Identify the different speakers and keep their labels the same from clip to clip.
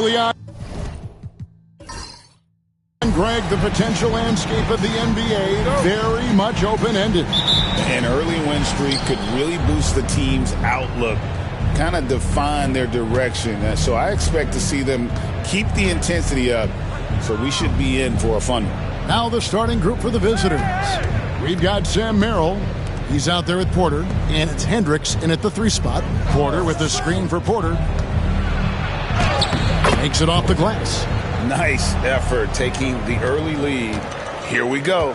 Speaker 1: early on. Greg, the potential landscape of the NBA, very much open-ended.
Speaker 2: An early win streak could really boost the team's outlook, kind of define their direction. So I expect to see them keep the intensity up. So we should be in for a fun one.
Speaker 1: Now the starting group for the visitors. We've got Sam Merrill. He's out there with Porter. And it's Hendricks in at the 3 spot. Porter with the screen for Porter. Makes it off the glass.
Speaker 2: Nice effort taking the early lead. Here we go.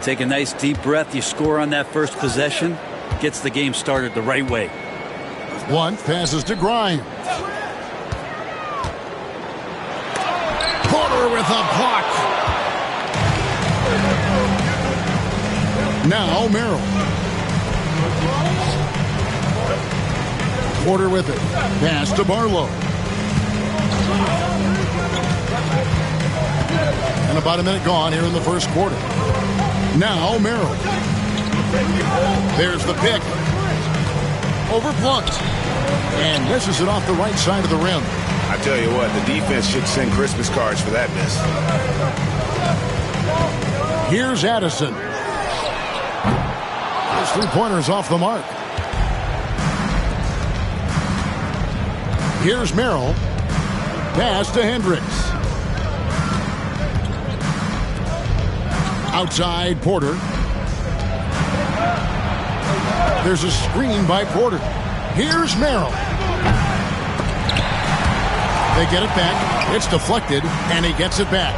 Speaker 3: Take a nice deep breath. You score on that first possession. Gets the game started the right way.
Speaker 1: Blunt passes to Grimes. Porter with a block. Now Merrill. Porter with it. Pass to Barlow. And about a minute gone here in the first quarter. Now Merrill. There's the pick. Over Blunt. And misses it off the right side of the rim.
Speaker 2: I tell you what, the defense should send Christmas cards for that miss.
Speaker 1: Here's Addison. His 3-pointer's off the mark. Here's Merrill. Pass to Hendricks. Outside Porter. There's a screen by Porter. Here's Merrill. They get it back. It's deflected, and he gets it back.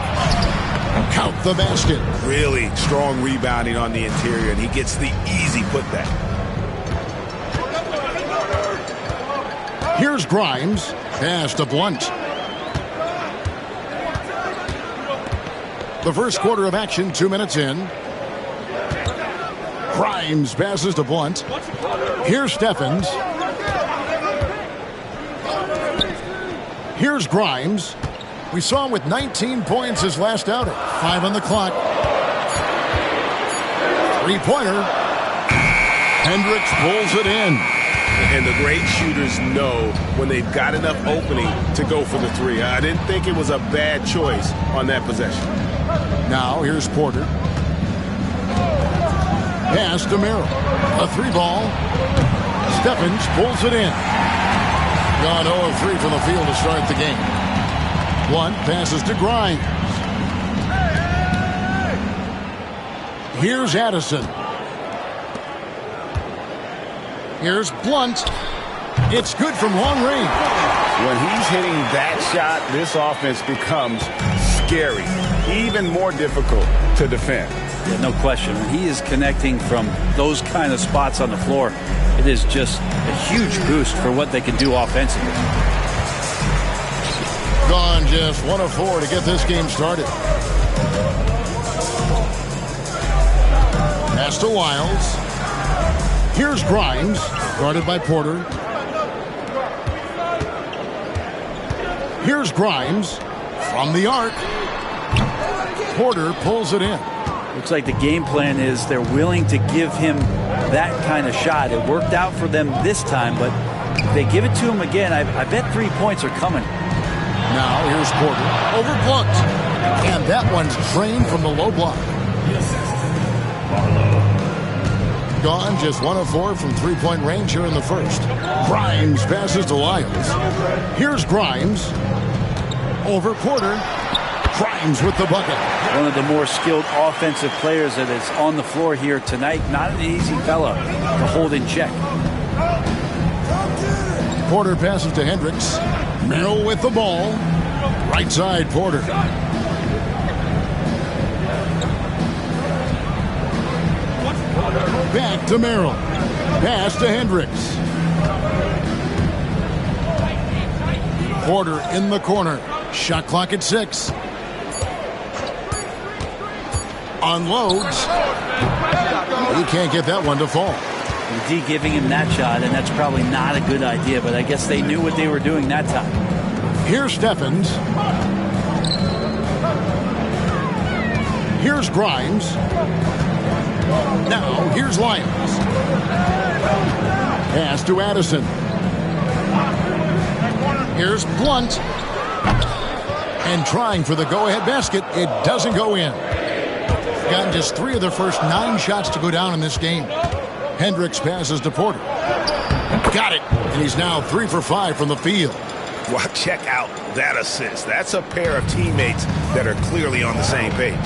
Speaker 1: Count the basket.
Speaker 2: Really strong rebounding on the interior, and he gets the easy putback.
Speaker 1: Here's Grimes. Pass to Blunt. The first quarter of action, 2 minutes in. Grimes passes to Blunt. Here's Steffens. Here's Grimes. We saw him with 19 points his last outing. 5 on the clock. 3-pointer. Hendricks pulls it in.
Speaker 2: And the great shooters know when they've got enough opening to go for the 3. I didn't think it was a bad choice on that possession.
Speaker 1: Now here's Porter. Pass to Merrill. A 3-ball. Steffens pulls it in. Gone 0 of 3 from the field to start the game. Blunt passes to Grimes. Here's Addison. Here's Blunt. It's good from long range.
Speaker 2: When he's hitting that shot, this offense becomes scary, even more difficult to defend.
Speaker 3: Yeah, no question. When he is connecting from those kind of spots on the floor, it is just a huge boost for what they can do offensively.
Speaker 1: Gone just 1 of 4 to get this game started. Pass to Wiles. Here's Grimes, guarded by Porter. Here's Grimes from the arc. Porter pulls it in.
Speaker 3: Looks like the game plan is they're willing to give him that kind of shot. It worked out for them this time, but if they give it to him again, I bet 3 points are coming.
Speaker 1: Now here's Porter over Blunt. And that one's drained from the low block. Gone just 1 of 4 from 3-point range here in the first. Grimes passes to Lyles. Here's Grimes over Porter. Grimes with the bucket.
Speaker 3: One of the more skilled offensive players that is on the floor here tonight. Not an easy fella to hold in check.
Speaker 1: Porter passes to Hendricks. Merrill with the ball. Right side, Porter. Back to Merrill. Pass to Hendricks. Porter in the corner. Shot clock at 6. Unloads. He can't get that one to fall.
Speaker 3: The D giving him that shot, and that's probably not a good idea, but I guess they knew what they were doing that time.
Speaker 1: Here's Steffens. Here's Grimes. Now, here's Lyons. Pass to Addison. Here's Blunt. And trying for the go-ahead basket, it doesn't go in. Gotten just 3 of their first 9 shots to go down in this game. Hendricks passes to Porter. Got it. And he's now 3 for 5 from the field.
Speaker 4: Well, check out that assist. That's a pair of teammates that are clearly on the same page.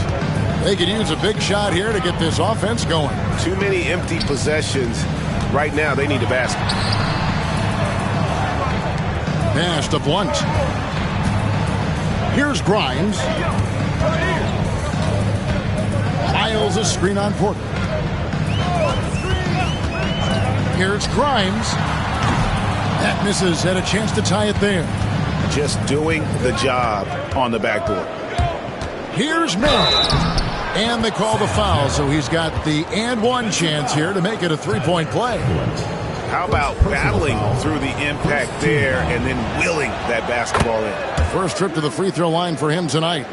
Speaker 1: They could use a big shot here to get this offense going.
Speaker 4: Too many empty possessions. Right now, they need a basket.
Speaker 1: Pass to Blunt. Here's Grimes. Miles a screen on Porter. Here's Grimes. That misses. Had a chance to tie it there.
Speaker 4: Just doing the job on the backboard.
Speaker 1: Here's Merrill. And they call the foul, so he's got the and one chance here to make it a 3-point play.
Speaker 4: How about battling through the impact there and then willing that basketball in?
Speaker 1: First trip to the free throw line for him tonight.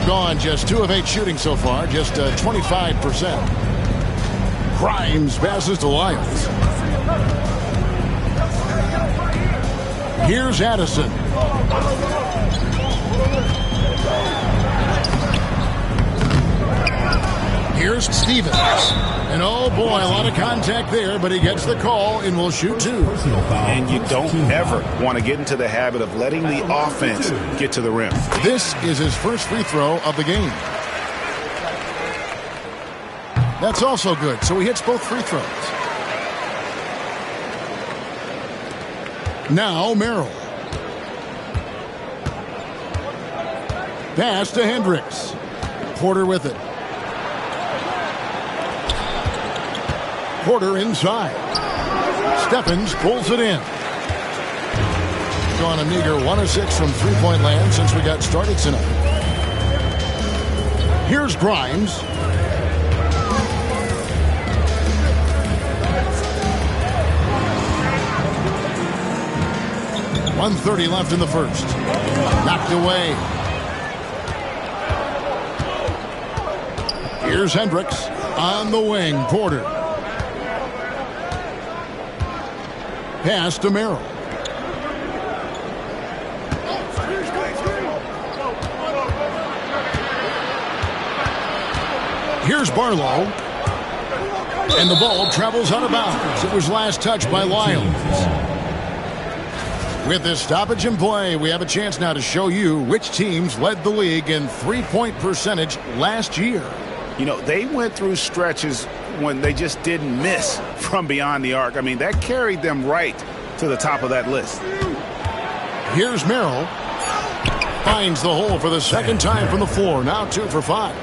Speaker 1: Gone just 2 of 8 shooting so far, just 25%. Grimes passes to Lyles. Here's Addison. Here's Stevens. And oh boy, a lot of contact there, but he gets the call and will shoot 2.
Speaker 4: And you don't ever want to get into the habit of letting the offense get to the rim.
Speaker 1: This is his first free throw of the game. That's also good, so he hits both free throws. Now Merrill. Pass to Hendricks. Porter with it. Porter inside. Stephens pulls it in. Gone a meager 1 of 6 from three-point land since we got started tonight. Here's Grimes. .130 left in the first. Knocked away. Here's Hendricks on the wing. Porter. Pass to Merrill. Here's Barlow. And the ball travels out of bounds. It was last touched by Lyles. With this stoppage in play, we have a chance now to show you which teams led the league in three-point percentage last year.
Speaker 4: You know, they went through stretches when they just didn't miss from beyond the arc. I mean, that carried them right to the top of that list.
Speaker 1: Here's Merrill. Finds the hole for the second time from the floor. Now 2 for 5.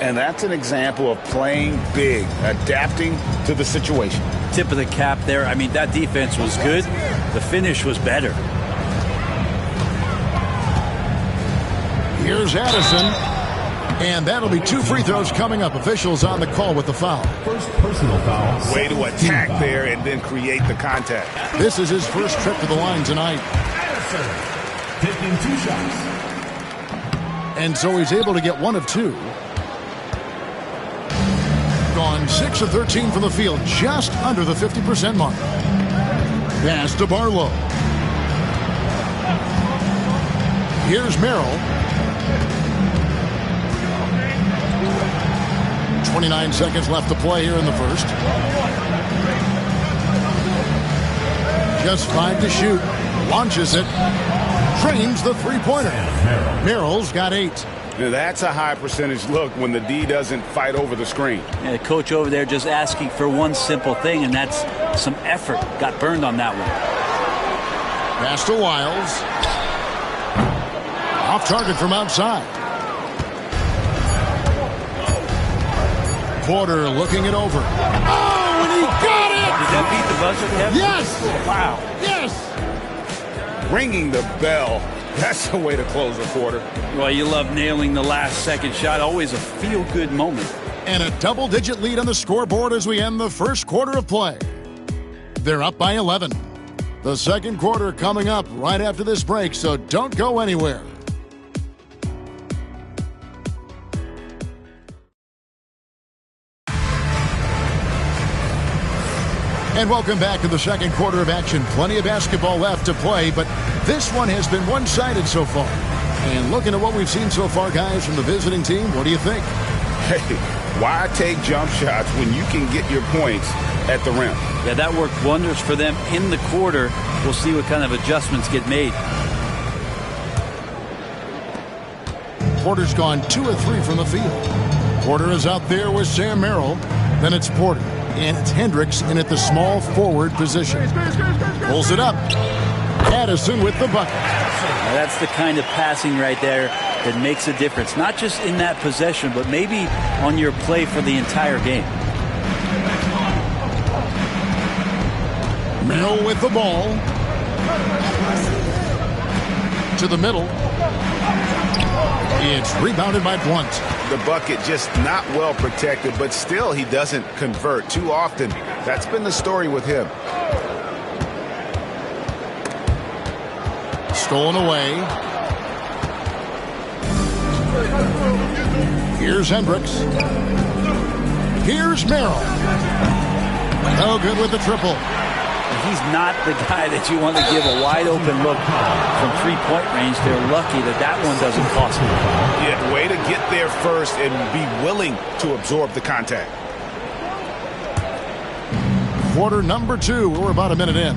Speaker 4: And that's an example of playing big, adapting to the situation.
Speaker 3: Tip of the cap there. I mean, that defense was good. The finish was better.
Speaker 1: Here's Addison. And that'll be 2 free throws coming up. Officials on the call with the foul.
Speaker 5: First personal foul.
Speaker 4: Way to attack there and then create the contact.
Speaker 1: This is his first trip to the line tonight.
Speaker 5: Addison taking 2 shots.
Speaker 1: And so he's able to get 1 of 2. Gone 6 of 13 from the field, just under the 50% mark. Pass to Barlow. Here's Merrill. 29 seconds left to play here in the first. Just 5 to shoot. Launches it. Trains the three-pointer. Merrill's got 8.
Speaker 4: Now, that's a high percentage look when the D doesn't fight over the screen.
Speaker 3: Yeah, the coach over there just asking for one simple thing, and that's some effort. Got burned on that one.
Speaker 1: Pass to Lyles. Off target from outside. Porter looking it over. Oh, and he got it!
Speaker 3: Did that beat the buzzer, Kevin?
Speaker 1: Yes!
Speaker 3: Wow.
Speaker 1: Yes!
Speaker 4: Ringing the bell. That's the way to close a quarter.
Speaker 3: Well, you love nailing the last second shot. Always a feel-good moment.
Speaker 1: And a double-digit lead on the scoreboard as we end the first quarter of play. They're up by 11. The second quarter coming up right after this break, so don't go anywhere. And welcome back to the second quarter of action. Plenty of basketball left to play, but this one has been one-sided so far. And looking at what we've seen so far, guys, from the visiting team, what do you think?
Speaker 4: Hey, why take jump shots when you can get your points at the rim?
Speaker 3: Yeah, that worked wonders for them in the quarter. We'll see what kind of adjustments get made.
Speaker 1: Porter's gone 2 of 3 from the field. Porter is out there with Sam Merrill. Then it's Porter. And it's Hendricks in at the small forward position. Pulls it up. Addison with the bucket.
Speaker 3: Now that's the kind of passing right there that makes a difference. Not just in that possession, but maybe on your play for the entire game.
Speaker 1: Merrill with the ball. To the middle. It's rebounded by Blunt.
Speaker 4: The bucket just not well protected, but still he doesn't convert too often. That's been the story with him.
Speaker 1: Stolen away. Here's Hendricks. Here's Merrill. No good with the triple.
Speaker 3: He's not the guy that you want to give a wide-open look from three-point range. They're lucky that that one doesn't cost them.
Speaker 4: Yeah, way to get there first and be willing to absorb the contact.
Speaker 1: Quarter number 2. We're about a minute in.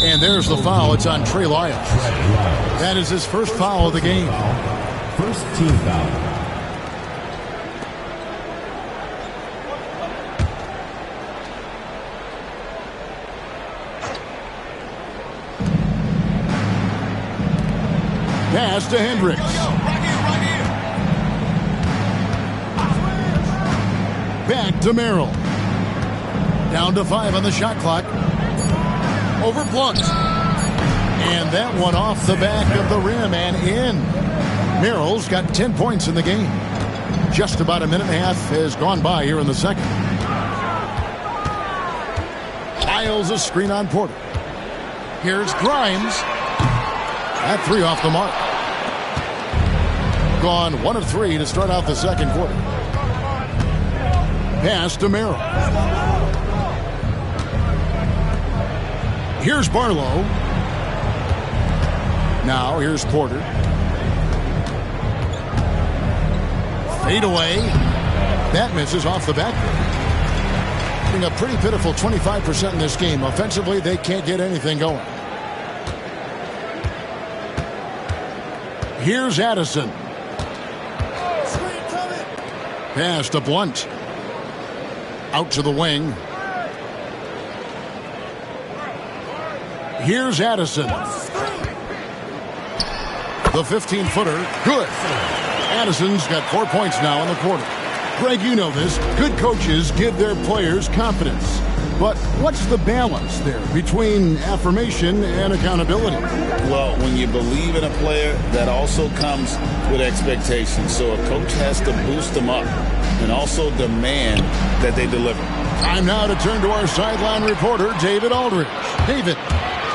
Speaker 1: And there's the foul. It's on Trey Lyles. That is his first foul of the game.
Speaker 5: First team foul.
Speaker 1: Pass to Hendricks. Back to Merrill. Down to 5 on the shot clock. Over Blunt. And that one off the back of the rim and in. Merrill's got 10 points in the game. Just about a minute and a half has gone by here in the second. Lyles a screen on Porter. Here's Grimes. That 3 off the mark. Gone 1 of 3 to start out the second quarter. Pass to Merrill. Here's Barlow. Now here's Porter. Fade away. That misses off the back. Being a pretty pitiful 25% in this game. Offensively, they can't get anything going. Here's Addison. Pass to Blunt. Out to the wing. Here's Addison. The 15-footer. Good. Addison's got 4 points now in the quarter. Greg, you know this. Good coaches give their players confidence. But what's the balance there between affirmation and accountability?
Speaker 2: Well, when you believe in a player, that also comes with expectations. So a coach has to boost them up and also demand that they deliver.
Speaker 1: Time now to turn to our sideline reporter, David Aldridge. David.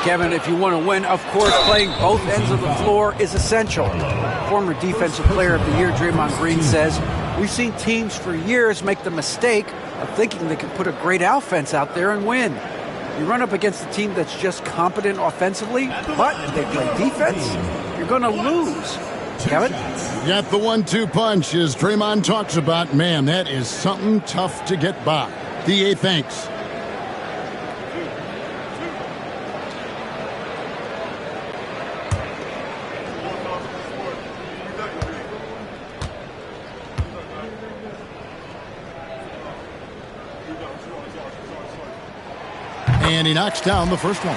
Speaker 6: Kevin, if you want to win, of course, playing both ends of the floor is essential. Former Defensive Player of the Year Draymond Green says, we've seen teams for years make the mistake of thinking they can put a great offense out there and win. You run up against a team that's just competent offensively, but if they play defense, you're going to lose. Kevin?
Speaker 1: Got the 1-2 punch as Draymond talks about. Man, that is something tough to get by. DA, thanks. And he knocks down the first one.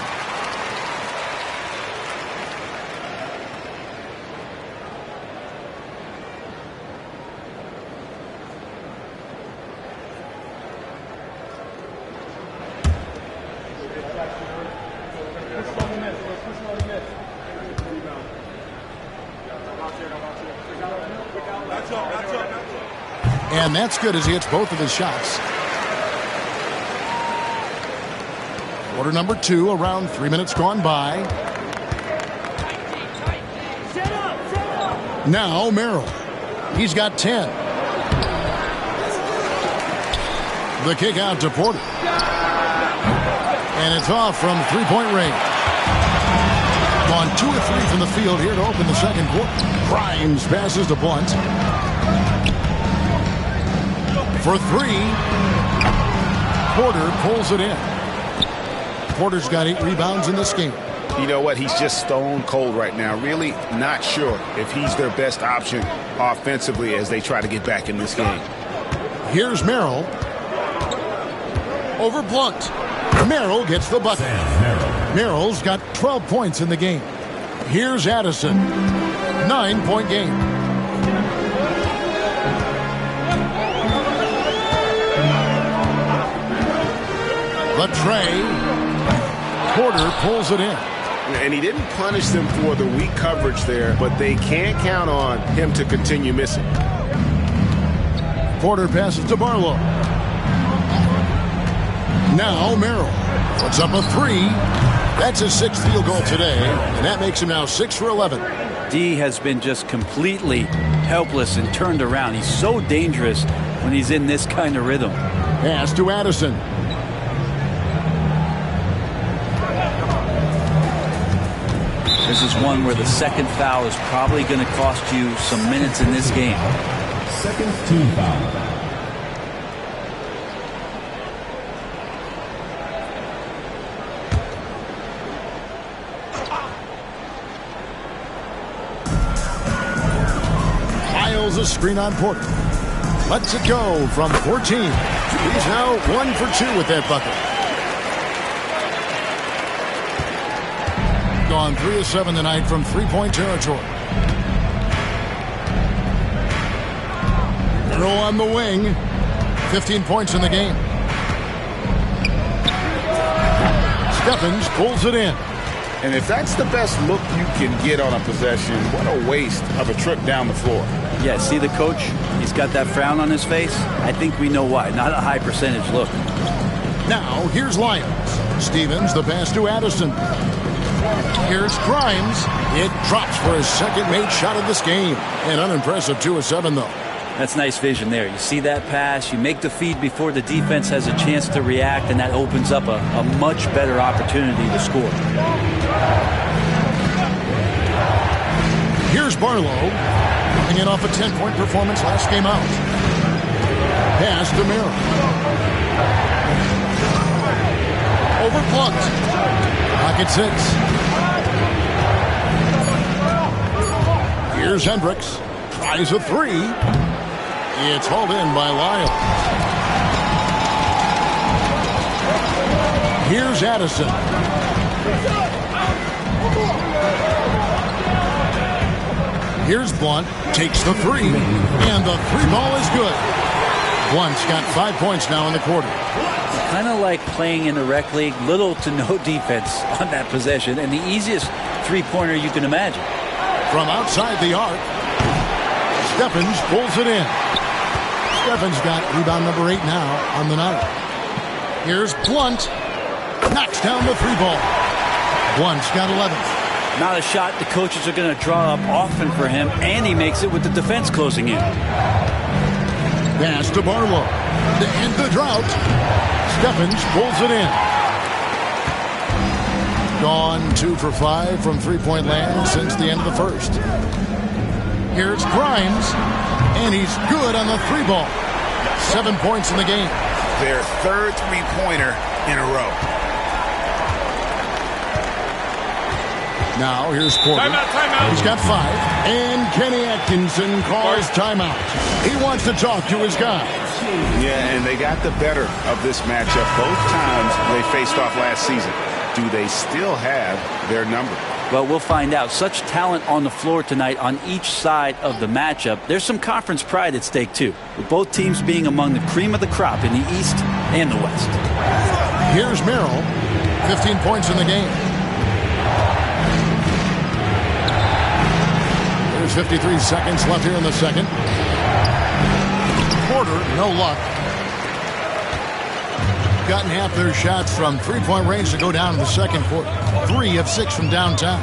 Speaker 1: And that's good as he hits both of his shots. Quarter number 2, around 3 minutes gone by. Now Merrill. He's got 10. The kick out to Porter. And it's off from three-point range. Gone 2 of 3 from the field here to open the second quarter. Grimes passes to Blunt. For 3. Porter pulls it in. Porter's got 8 rebounds in this game.
Speaker 4: You know what? He's just stone cold right now. Really not sure if he's their best option offensively as they try to get back in this game.
Speaker 1: Here's Merrill. Over Blunt. Merrill gets the bucket. Merrill's got 12 points in the game. Here's Addison. 9-point game. The tray. Porter pulls it in.
Speaker 4: And he didn't punish them for the weak coverage there, but they can't count on him to continue missing.
Speaker 1: Porter passes to Barlow. Now Merrill puts up a 3. That's his 6th field goal today, and that makes him now 6 for 11.
Speaker 3: D has been just completely helpless and turned around. He's so dangerous when he's in this kind of rhythm.
Speaker 1: Pass to Addison.
Speaker 3: This is one where the second foul is probably going to cost you some minutes in this game.
Speaker 5: Second team foul.
Speaker 1: Miles a screen on Porter. Lets it go from 14. He's now 1 for 2 with that bucket. Gone 3 of 7 tonight from three-point territory. Merrill on the wing. 15 points in the game. Stephens pulls it in.
Speaker 4: And if that's the best look you can get on a possession, what a waste of a trip down the floor.
Speaker 3: Yeah, see the coach? He's got that frown on his face. I think we know why. Not a high percentage look.
Speaker 1: Now, here's Lyons. Stevens, the pass to Addison. Here's Grimes. It drops for his second made shot of this game. An unimpressive 2 of 7, though.
Speaker 3: That's nice vision there. You see that pass, you make the feed before the defense has a chance to react, and that opens up a much better opportunity to score.
Speaker 1: Here's Barlow, coming in off a 10-point performance last game out. Pass to Merrill. Over Blunt. Pocket 6. Here's Hendricks. Tries a 3. It's hauled in by Lyles. Here's Addison. Here's Blunt. Takes the 3. And the 3 ball is good. Blunt's got 5 points now in the quarter.
Speaker 3: Kind of like playing in the rec league, little to no defense on that possession, and the easiest three-pointer you can imagine.
Speaker 1: From outside the arc, Stephens pulls it in. Stephens got rebound number 8 now on the night. Here's Blunt. Knocks down the 3 ball. Blunt's got 11.
Speaker 3: Not a shot the coaches are going to draw up often for him, and he makes it with the defense closing in.
Speaker 1: Pass to Barlow. To end the drought, Stephens pulls it in. Gone 2 for 5 from three-point land since the end of the first. Here's Grimes, and he's good on the 3 ball. 7 points in the game.
Speaker 4: Their third three-pointer in a row.
Speaker 1: Now here's Porter.
Speaker 4: Timeout.
Speaker 1: He's got 5. And Kenny Atkinson calls timeout. He wants to talk to his guys.
Speaker 4: Yeah, and they got the better of this matchup both times they faced off last season. Do they still have their number?
Speaker 3: Well, we'll find out. Such talent on the floor tonight on each side of the matchup. There's some conference pride at stake, too, with both teams being among the cream of the crop in the East and the West.
Speaker 1: Here's Merrill. 15 points in the game. There's 53 seconds left here in the second. Porter, no luck. Gotten half their shots from three-point range to go down in the second quarter. 3 of 6 from downtown.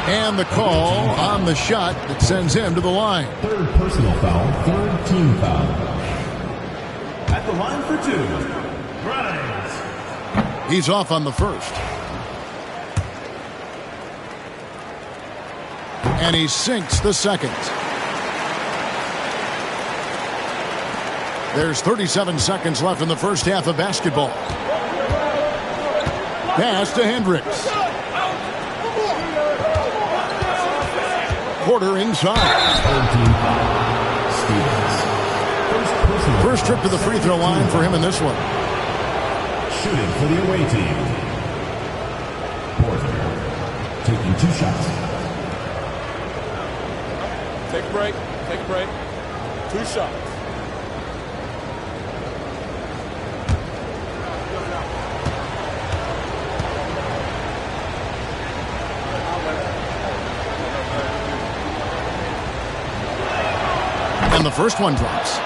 Speaker 1: And the call on the shot that sends him to the line.
Speaker 5: Third personal foul, third team foul. At the line for two, Grimes.
Speaker 1: He's off on the first. And he sinks the second. There's 37 seconds left in the first half of basketball. Pass to Hendricks. Porter inside. First trip to the free throw line for him in this one.
Speaker 5: Shooting for the away team. Porter taking 2 shots.
Speaker 7: Take a break. Take a break. 2 shots.
Speaker 1: And the first one drops.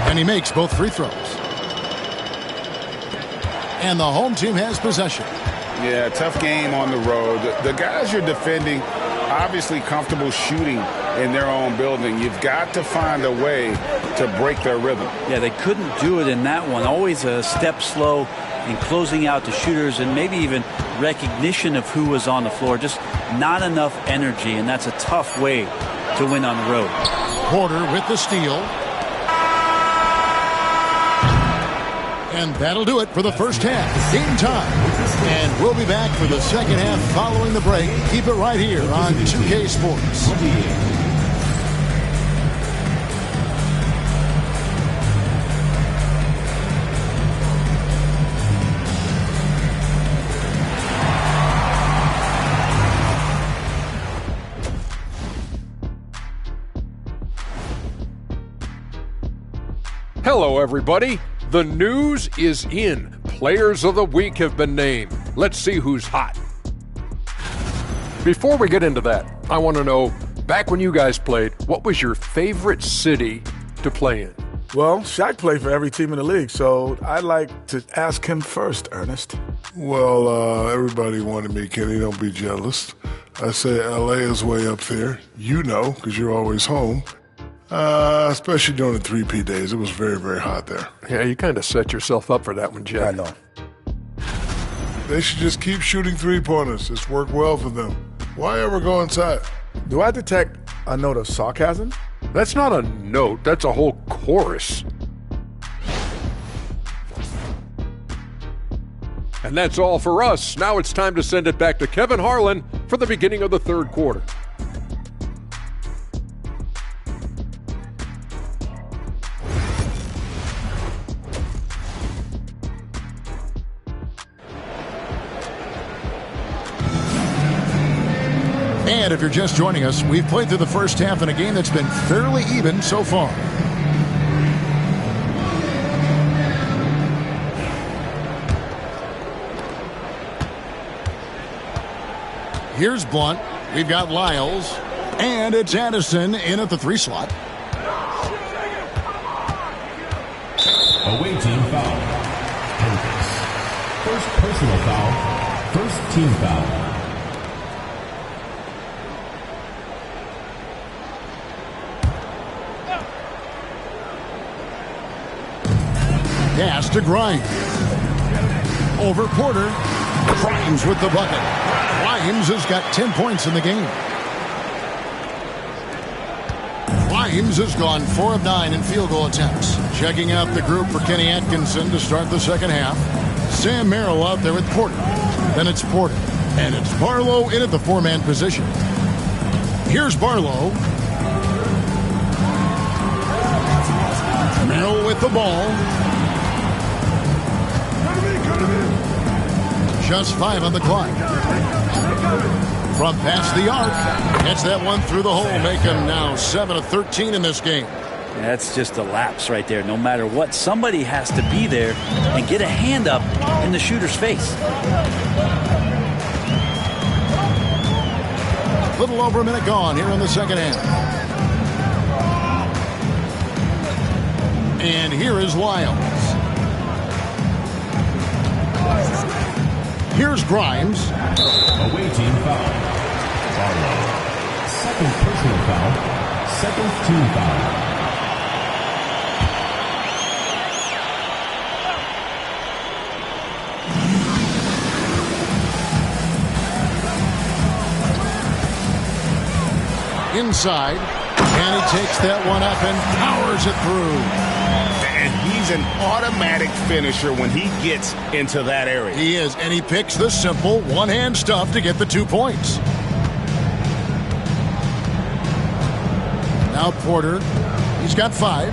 Speaker 1: And he makes both free throws. And the home team has possession.
Speaker 4: Yeah, tough game on the road. The guys you're defending, obviously comfortable shooting in their own building. You've got to find a way to break their rhythm.
Speaker 3: Yeah, they couldn't do it in that one. Always a step slow in closing out the shooters and maybe even recognition of who was on the floor. Just not enough energy, and that's a tough way to win on the road.
Speaker 1: Porter with the steal. And that'll do it for the first half. Game time. And we'll be back for the second half following the break. Keep it right here on 2K Sports.
Speaker 8: Hello, everybody. The news is in. Players of the week have been named. Let's see who's hot. Before we get into that, I want to know, back when you guys played, what was your favorite city to play in?
Speaker 9: Well, Shaq played for every team in the league, so I'd like to ask him first, Ernest.
Speaker 10: Well, everybody wanted me, Kenny. Don't be jealous. I say L.A. is way up there. You know, because you're always home. Especially during the 3P days. It was very, very hot there.
Speaker 8: Yeah, you kind of set yourself up for that one, Jeff.
Speaker 9: I know.
Speaker 10: They should just keep shooting three-pointers. It's worked well for them. Why ever go inside?
Speaker 9: Do I detect a note of sarcasm?
Speaker 8: That's not a note. That's a whole chorus. And that's all for us. Now it's time to send it back to Kevin Harlan for the beginning of the third quarter.
Speaker 1: And if you're just joining us, we've played through the first half in a game that's been fairly even so far. Here's Blunt. We've got Lyles. And it's Addison in at the 3 slot.
Speaker 5: Away team foul. Hendricks. First personal foul. First team foul.
Speaker 1: Pass to Grimes. Over Porter. Grimes with the bucket. Grimes has got 10 points in the game. Grimes has gone 4 of 9 in field goal attempts. Checking out the group for Kenny Atkinson to start the second half. Sam Merrill out there with Porter. Then it's Porter. And it's Barlow in at the 4-man position. Here's Barlow. Merrill with the ball. Just 5 on the clock. From past the arc, gets that one through the hole, make him now 7 of 13 in this game.
Speaker 3: That's just a lapse right there. No matter what, somebody has to be there and get a hand up in the shooter's face.
Speaker 1: Little over a minute gone here in the second half. And here is Lyles. Here's Grimes.
Speaker 5: Away team foul. Barlow. Second personal foul. Second team foul.
Speaker 1: Inside, and he takes that one up and powers it through.
Speaker 4: And he's an automatic finisher when he gets into that area.
Speaker 1: He is, and he picks the simple one-hand stuff to get the 2 points. Now Porter, he's got 5.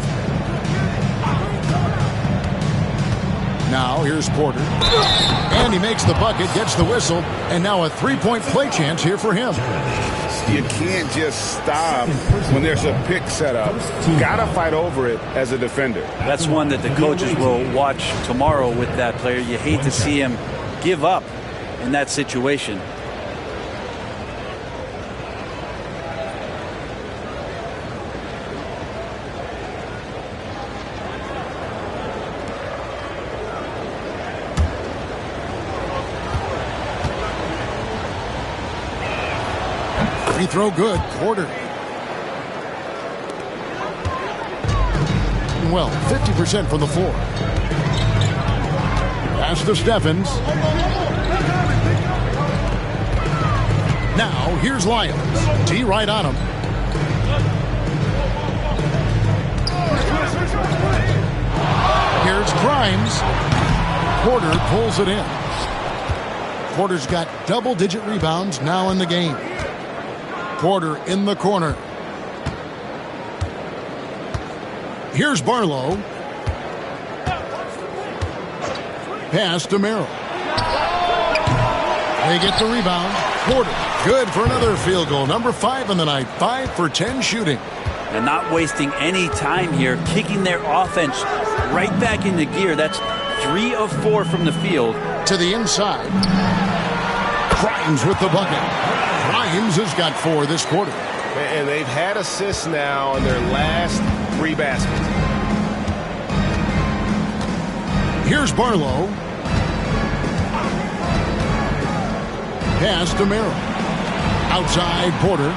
Speaker 1: Now here's Porter, and he makes the bucket, gets the whistle, and now a 3-point play chance here for him.
Speaker 4: You can't just stop when there's a pick set up. Gotta fight over it as a defender.
Speaker 3: That's one that the coaches will watch tomorrow with that player. You hate to see him give up in that situation.
Speaker 1: Free throw good. Porter. Well, 50% from the floor. Pass to Steffens. Now, here's Lyles. T right on him. Here's Grimes. Porter pulls it in. Porter's got double-digit rebounds now in the game. Porter in the corner. Here's Barlow. Pass to Merrill. They get the rebound. Porter, good for another field goal. Number 5 in the night. 5 for 10 shooting.
Speaker 3: And not wasting any time here, kicking their offense right back into gear. That's 3 of 4 from the field.
Speaker 1: To the inside. Grimes with the bucket. Grimes has got 4 this quarter.
Speaker 11: And they've had assists now in their last 3 baskets.
Speaker 1: Here's Barlow. Pass to Merrill. Outside Porter.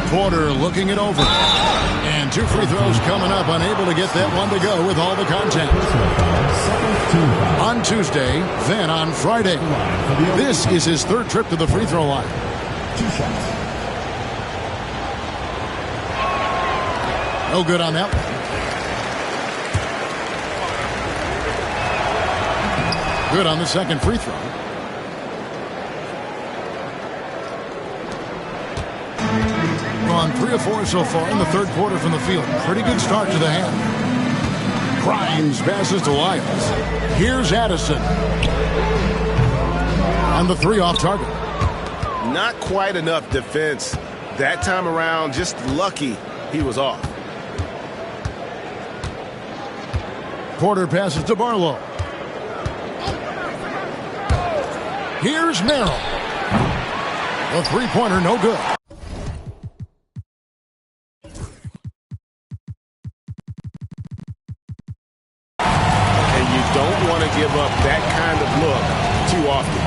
Speaker 1: Porter looking it over. And 2 free throws coming up. Unable to get that one to go with all the contact. On Tuesday, then on Friday. This is his 3rd trip to the free throw line.
Speaker 5: 2 shots.
Speaker 1: No good on that one. Good on the second free throw. Gone 3 of 4 so far in the 3rd quarter from the field. Pretty good start to the half. Grimes passes to Lyles. Here's Addison. And the 3 off target.
Speaker 11: Not quite enough defense that time around. Just lucky he was off.
Speaker 1: Porter passes to Barlow. Here's Merrill. The 3-pointer, no good.
Speaker 11: And you don't want to give up that kind of look too often.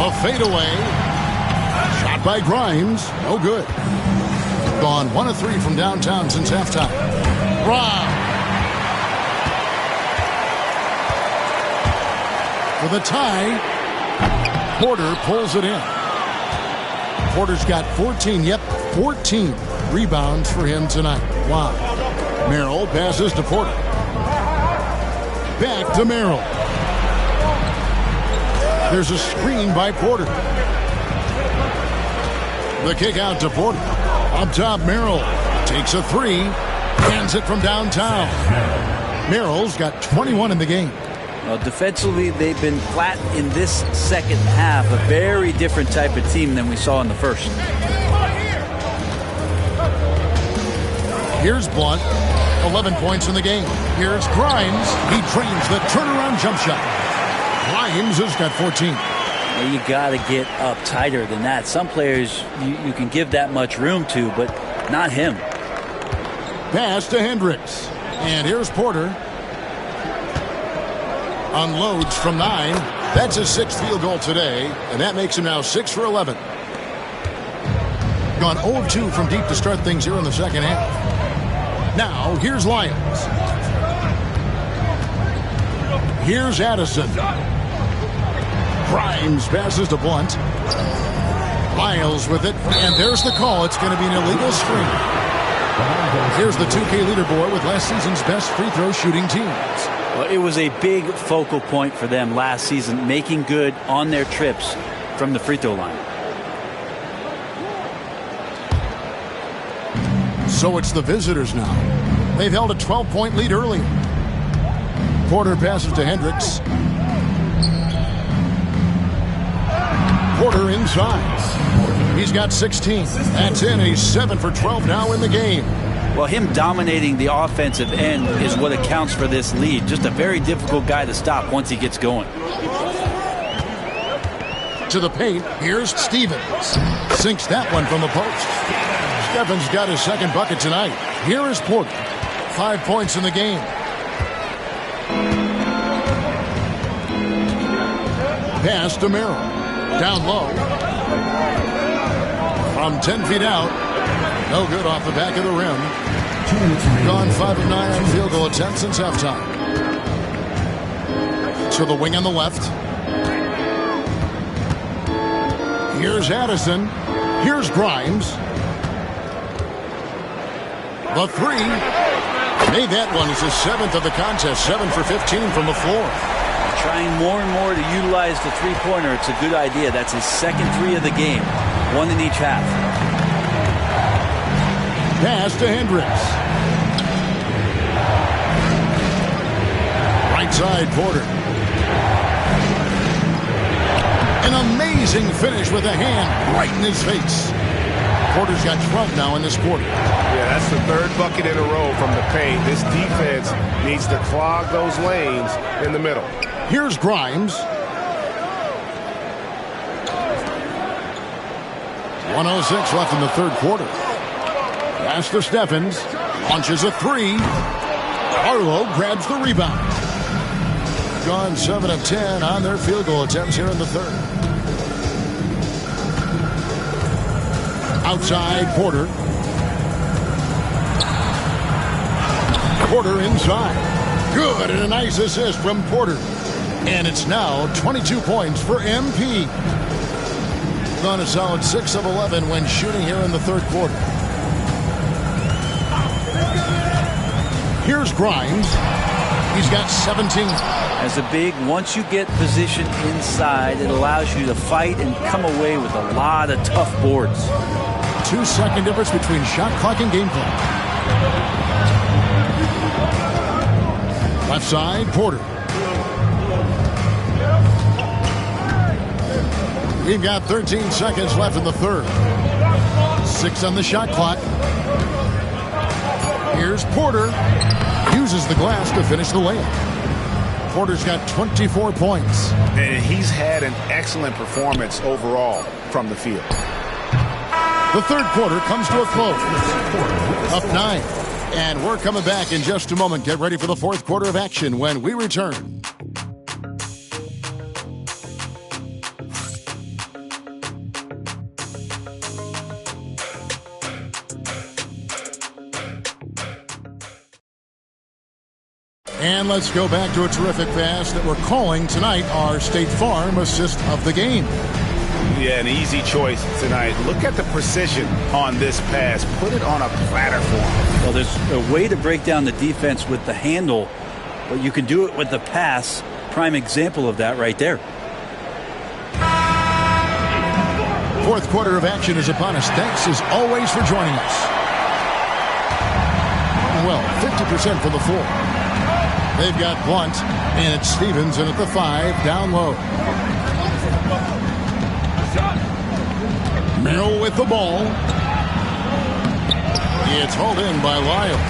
Speaker 1: A fadeaway. Shot by Grimes. No good. Gone 1 of 3 from downtown since halftime. Brown. For the tie, Porter pulls it in. Porter's got 14 rebounds for him tonight. Wow. Merrill passes to Porter. Back to Merrill. There's a screen by Porter. The kick out to Porter. Up top, Merrill takes a 3. Hands it from downtown. Merrill's got 21 in the game.
Speaker 3: Defensively, they've been flat in this second half. A very different type of team than we saw in the first.
Speaker 1: Here's Blunt, 11 points in the game. Here's Grimes. He drains the turnaround jump shot. Grimes has got 14.
Speaker 3: Well, you got to get up tighter than that. Some players you can give that much room to, but not him.
Speaker 1: Pass to Hendricks. And here's Porter. Unloads from 9. That's his 6th field goal today, and that makes him now 6 for 11. Gone 0 of 2 from deep to start things here in the second half. Now, here's Lyons. Here's Addison. Grimes passes to Blunt. Lyles with it, and there's the call. It's going to be an illegal screen. Here's the 2K leaderboard with last season's best free throw shooting teams.
Speaker 3: Well, it was a big focal point for them last season, making good on their trips from the free throw line.
Speaker 1: So it's the visitors now. They've held a 12-point lead early. Porter passes to Hendricks. Porter inside. He's got 16. That's in. He's 7 for 12 now in the game.
Speaker 3: Well, him dominating the offensive end is what accounts for this lead. Just a very difficult guy to stop once he gets going.
Speaker 1: To the paint, here's Stevens. Sinks that one from the post. Stevens got his second bucket tonight. Here is Porter. 5 points in the game. Pass to Merrill. Down low. From 10 feet out. No good off the back of the rim. Gone 5 of 9 on field goal attempts since halftime. To the wing on the left. Here's Addison. Here's Grimes. The 3. Made that one. It's his 7th of the contest. 7 for 15 from the floor.
Speaker 3: Trying more and more to utilize the three-pointer. It's a good idea. That's his second 3 of the game. 1 in each half.
Speaker 1: Pass to Hendricks. Right side, Porter. An amazing finish with a hand right in his face. Porter's got 12 now in this quarter.
Speaker 11: Yeah, that's the 3rd bucket in a row from the paint. This defense needs to clog those lanes in the middle.
Speaker 1: Here's Grimes. 1:06 left in the 3rd quarter. Pass to Stevens. Launches a 3. Harlow grabs the rebound. Gone 7 of 10 on their field goal attempts here in the 3rd. Outside, Porter. Porter inside. Good, and a nice assist from Porter. And it's now 22 points for MP. Gone a solid 6 of 11 when shooting here in the 3rd quarter. Here's Grimes. He's got 17.
Speaker 3: As a big, once you get positioned inside, it allows you to fight and come away with a lot of tough boards.
Speaker 1: 2-second difference between shot clock and game clock. Left side, Porter. We've got 13 seconds left in the 3rd. 6 on the shot clock. Here's Porter. Uses the glass to finish the layup. Porter's got 24 points.
Speaker 4: And he's had an excellent performance overall from the field.
Speaker 1: The 3rd quarter comes to a close. Up 9. And we're coming back in just a moment. Get ready for the 4th quarter of action when we return. And let's go back to a terrific pass that we're calling tonight our State Farm assist of the game.
Speaker 4: Yeah, an easy choice tonight. Look at the precision on this pass. Put it on a platter for him.
Speaker 3: Well, there's a way to break down the defense with the handle, but you can do it with the pass. Prime example of that right there.
Speaker 1: 4th quarter of action is upon us. Thanks as always for joining us. Well, 50% for the floor. They've got Blunt, and it's Stevens in at the 5, down low. Merrill with the ball. It's hauled in by Lyles.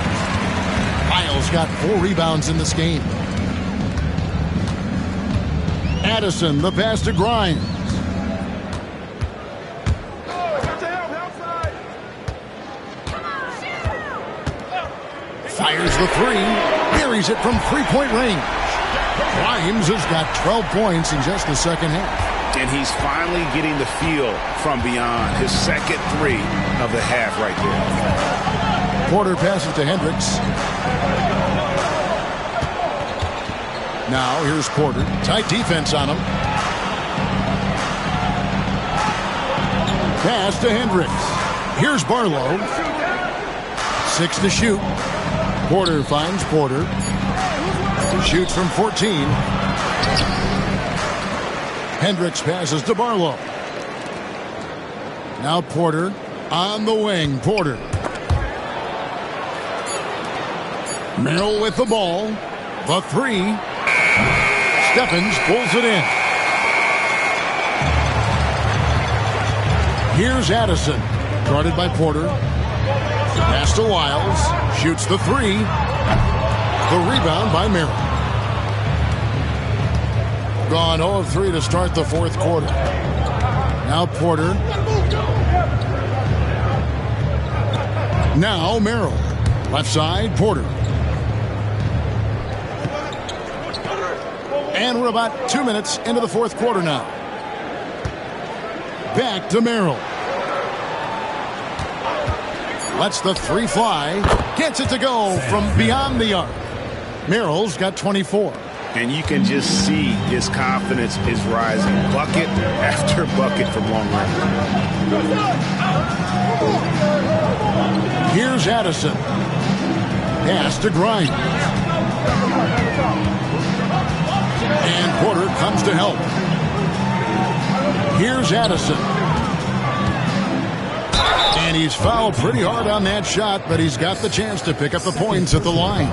Speaker 1: Lyles got 4 rebounds in this game. Addison, the pass to Grimes. Fires the 3. Buries it from three-point range. Grimes has got 12 points in just the second half.
Speaker 4: And he's finally getting the feel from beyond. His second 3 of the half right there.
Speaker 1: Porter passes to Hendricks. Now here's Porter. Tight defense on him. Pass to Hendricks. Here's Barlow. 6 to shoot. Porter finds Porter. Shoots from 14. Hendricks passes to Barlow. Now Porter on the wing. Porter. Merrill with the ball. The 3. Stephens pulls it in. Here's Addison. Guarded by Porter. Pass to Lyles. Shoots the 3. The rebound by Merrill. Gone 0 of 3 to start the fourth quarter. Now Porter. Now Merrill. Left side, Porter. And we're about 2 minutes into the fourth quarter now. Back to Merrill. Lets the 3 fly. Gets it to go from beyond the arc. Merrill's got 24.
Speaker 4: And you can just see his confidence is rising. Bucket after bucket from long range.
Speaker 1: Here's Addison. Pass to Grimes. And Porter comes to help. Here's Addison. And he's fouled pretty hard on that shot, but he's got the chance to pick up the points at the line.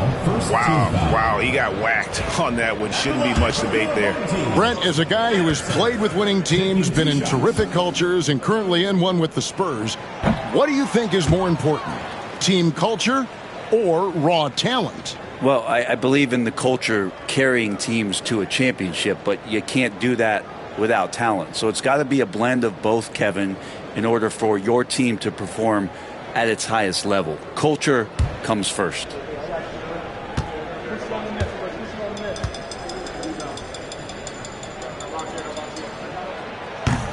Speaker 4: Wow, he got whacked on that one. Shouldn't be much debate there.
Speaker 1: Brent is a guy who has played with winning teams, been in terrific cultures, and currently in one with the Spurs. What do you think is more important, team culture or raw talent?
Speaker 3: Well, I believe in the culture carrying teams to a championship, but you can't do that without talent. So it's got to be a blend of both, Kevin, in order for your team to perform at its highest level. Culture comes first.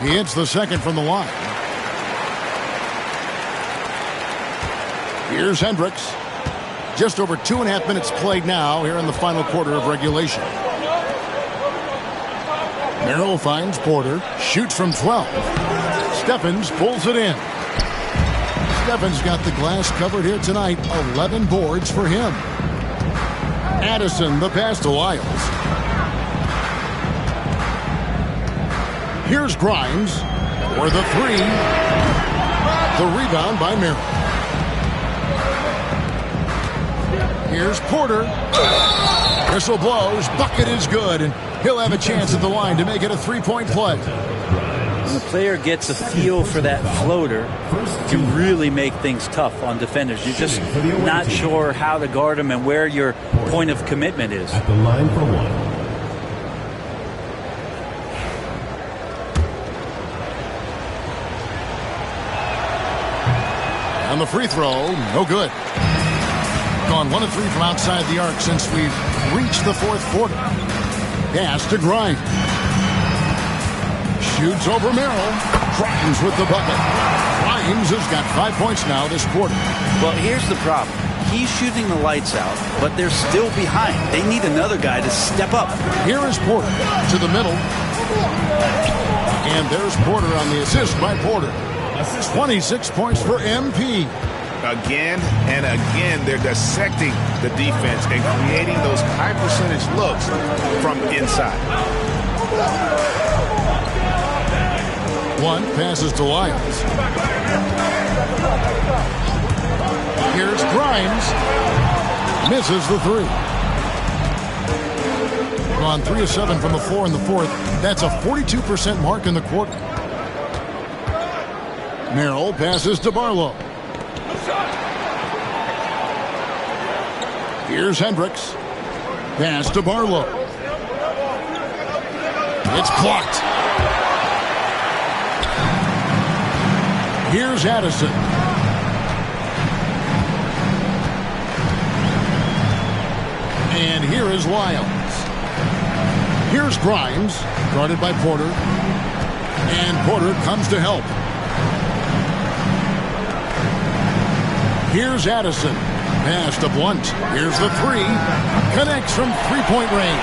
Speaker 1: He hits the second from the line. Here's Hendricks. Just over 2.5 minutes played now here in the final quarter of regulation. Merrill finds Porter. Shoots from 12. Stephens pulls it in. Stephens got the glass covered here tonight. 11 boards for him. Addison, the pass to Lyles. Here's Grimes for the 3. The rebound by Merrill. Here's Porter. Whistle blows. Bucket is good, and he'll have a chance at the line to make it a 3-point play.
Speaker 3: When the player gets a feel for that floater, it can really make things tough on defenders. You're just not sure how to guard them and where your point of commitment is.
Speaker 5: At the line for 1.
Speaker 1: On the free throw, no good. Gone 1 of 3 from outside the arc since we've reached the fourth quarter. Pass to Grimes. Shoots over Merrill. Grimes with the bucket. Grimes has got 5 points now this quarter.
Speaker 3: Well, here's the problem. He's shooting the lights out, but they're still behind. They need another guy to step up.
Speaker 1: Here is Porter to the middle. And there's Porter on the assist by Porter. 26 points for MP.
Speaker 4: Again and again, they're dissecting the defense and creating those high percentage looks from inside.
Speaker 1: One passes to Lyles. Here's Grimes. Misses the 3. Gone 3 of 7 from the floor in the fourth. That's a 42% mark in the quarter. Merrill passes to Barlow. Here's Hendricks. Pass to Barlow. It's blocked. Here's Addison. And here is Lyles. Here's Grimes, guarded by Porter. And Porter comes to help. Here's Addison. Pass to Blunt. Here's the three. Connects from three-point range.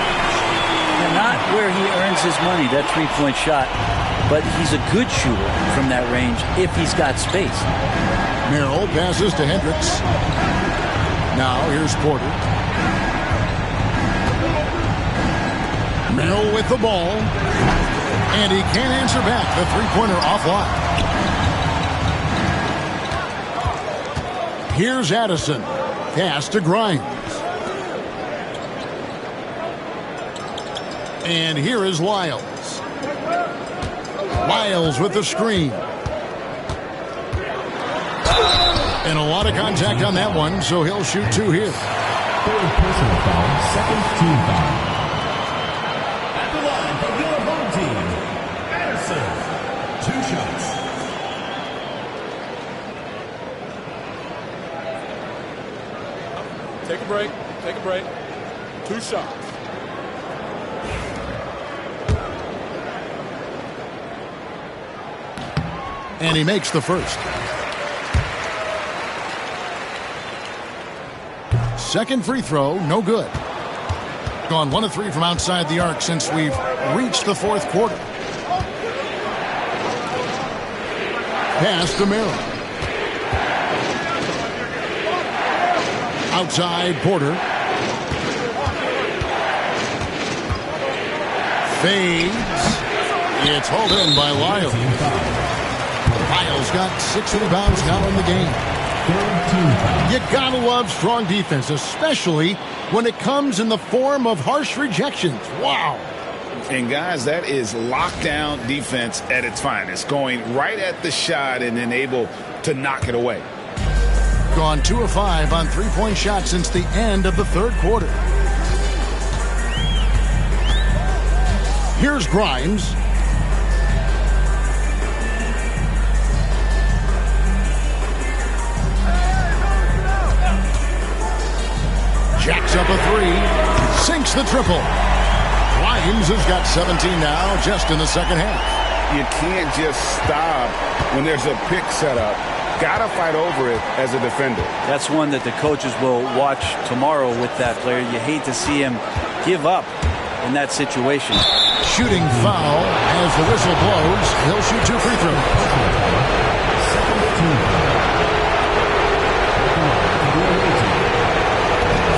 Speaker 3: And not where he earns his money, that three-point shot. But he's a good shooter from that range if he's got space.
Speaker 1: Merrill passes to Hendricks. Now here's Porter. Merrill with the ball. And he can't answer back. The three-pointer offline. Here's Addison. Pass to Grimes. And here is Lyles. Lyles with the screen. And a lot of contact on that one, so he'll shoot two here.
Speaker 5: Third personal foul, second team foul. At the line for your home team, Addison. 2 shots.
Speaker 7: Take a break. Take a break. 2 shots.
Speaker 1: And he makes the first. Second free throw, no good. Gone 1 of 3 from outside the arc since we've reached the fourth quarter. Pass to Merrill. Outside Porter. Fades. It's hauled in by Lyles. Lyles got 6 rebounds now in the game. You gotta love strong defense, especially when it comes in the form of harsh rejections. Wow.
Speaker 2: And guys, that is lockdown defense at its finest. Going right at the shot and then able to knock it away.
Speaker 1: Gone 2 of 5 on three-point shots since the end of the third quarter. Here's Grimes. Jacks up a 3. Sinks the triple. Grimes has got 17 now just in the second half.
Speaker 4: You can't just stop when there's a pick set up. Got to fight over it as a defender.
Speaker 3: That's one that the coaches will watch tomorrow with that player. You hate to see him give up in that situation.
Speaker 1: Shooting foul as the whistle blows. He'll shoot 2 free throws.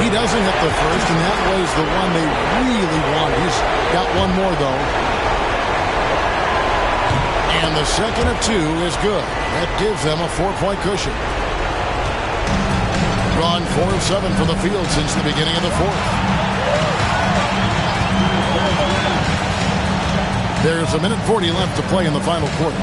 Speaker 1: He doesn't hit the first, and that was the one they really wanted. He's got one more, though. And the second of 2 is good. That gives them a 4-point cushion. Gone 4 of 7 from the field since the beginning of the fourth. There's a minute 40 left to play in the final quarter.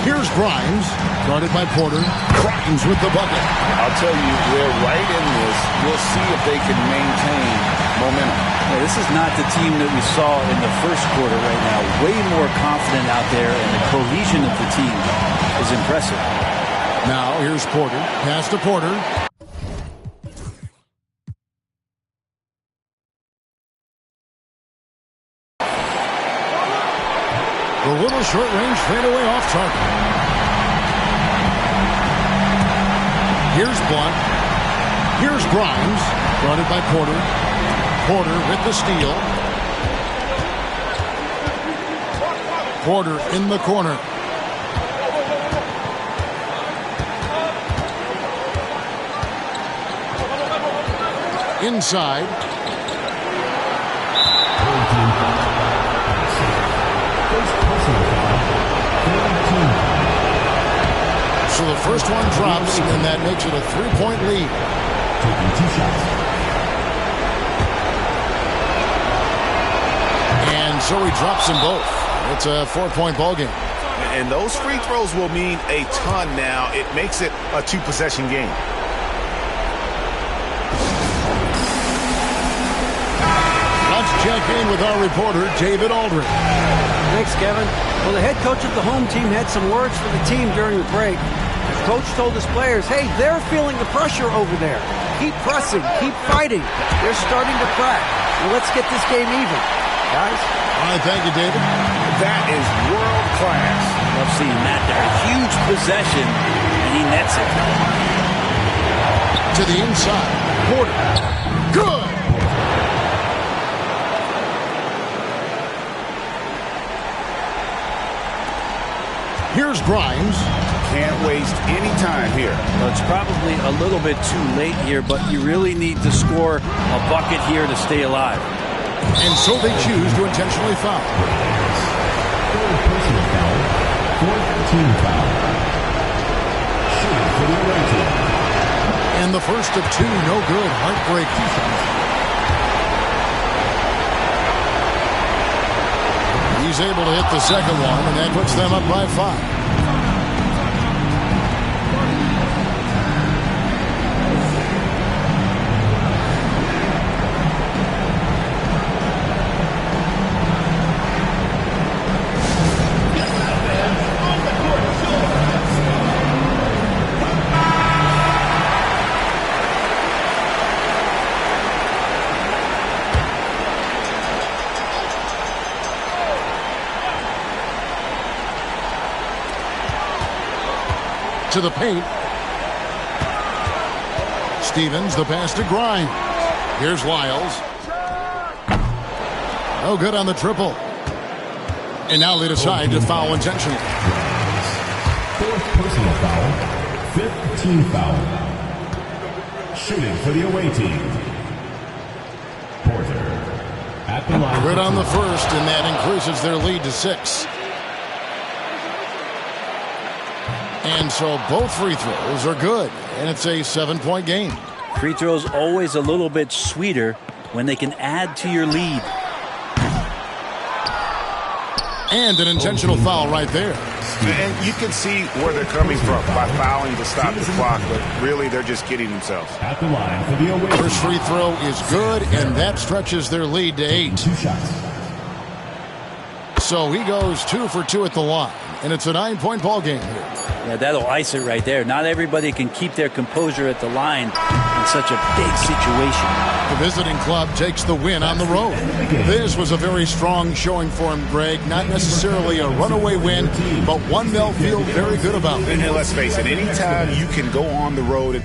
Speaker 1: Here's Grimes, guarded by Porter. Grimes with the bucket.
Speaker 2: I'll tell you, they're right in this. We'll see if they can maintain momentum.
Speaker 3: Yeah, this is not the team that we saw in the first quarter right now. Way more confident out there, and the cohesion of the team is impressive.
Speaker 1: Now here's Porter. Pass to Porter. The little short-range fadeaway off target. Here's Blunt. Here's Grimes, guarded by Porter. Porter with the steal. Porter in the corner. Inside. So the first one drops, and that makes it a 3-point lead.
Speaker 5: Taking 2 shots.
Speaker 1: so he drops them both. It's a 4-point ball game.
Speaker 11: And those free throws will mean a ton now. It makes it a 2-possession game.
Speaker 1: Let's check in with our reporter, David Aldridge.
Speaker 6: Thanks, Kevin. Well, the head coach of the home team had some words for the team during the break. The coach told his players, hey, they're feeling the pressure over there. Keep pressing, keep fighting. They're starting to crack. Well, let's get this game even. Guys?
Speaker 1: All right, thank you, David.
Speaker 11: That is world class.
Speaker 3: Love seeing that there. A huge possession, and he nets it.
Speaker 1: To the inside. Porter. Good! Here's Grimes.
Speaker 11: Can't waste any time here.
Speaker 3: Well, it's probably a little bit too late here, but you really need to score a bucket here to stay alive.
Speaker 1: And so they choose to intentionally foul.
Speaker 5: Third personal foul. Fourth team foul. Shooting for the away team.
Speaker 1: And the first of two, no good. Heartbreaking. He's able to hit the second one, and that puts them up by 5. To the paint. Stevens, the pass to Grimes. Here's Lyles. No good on the triple. And now they decide to foul intentionally.
Speaker 5: Fourth personal foul. Fifth team foul. Shooting for the away team. Porter at the line.
Speaker 1: Good on the first, and that increases their lead to 6. And so both free throws are good, and it's a 7-point game.
Speaker 3: Free throws always a little bit sweeter when they can add to your lead.
Speaker 1: And an intentional foul right there.
Speaker 11: And you can see where they're coming from by fouling to stop the clock, but really they're just kidding themselves.
Speaker 5: At the line for the away.
Speaker 1: First free throw is good, and that stretches their lead to 8.
Speaker 5: 2 shots.
Speaker 1: So he goes 2 for 2 at the line, and it's a 9-point ball game here.
Speaker 3: Yeah, that'll ice it right there. Not everybody can keep their composure at the line in such a big situation.
Speaker 1: The visiting club takes the win on the road. This was a very strong showing for him, Greg. Not necessarily a runaway win, but one they'll feel very good about.
Speaker 11: And let's face it, anytime you can go on the road and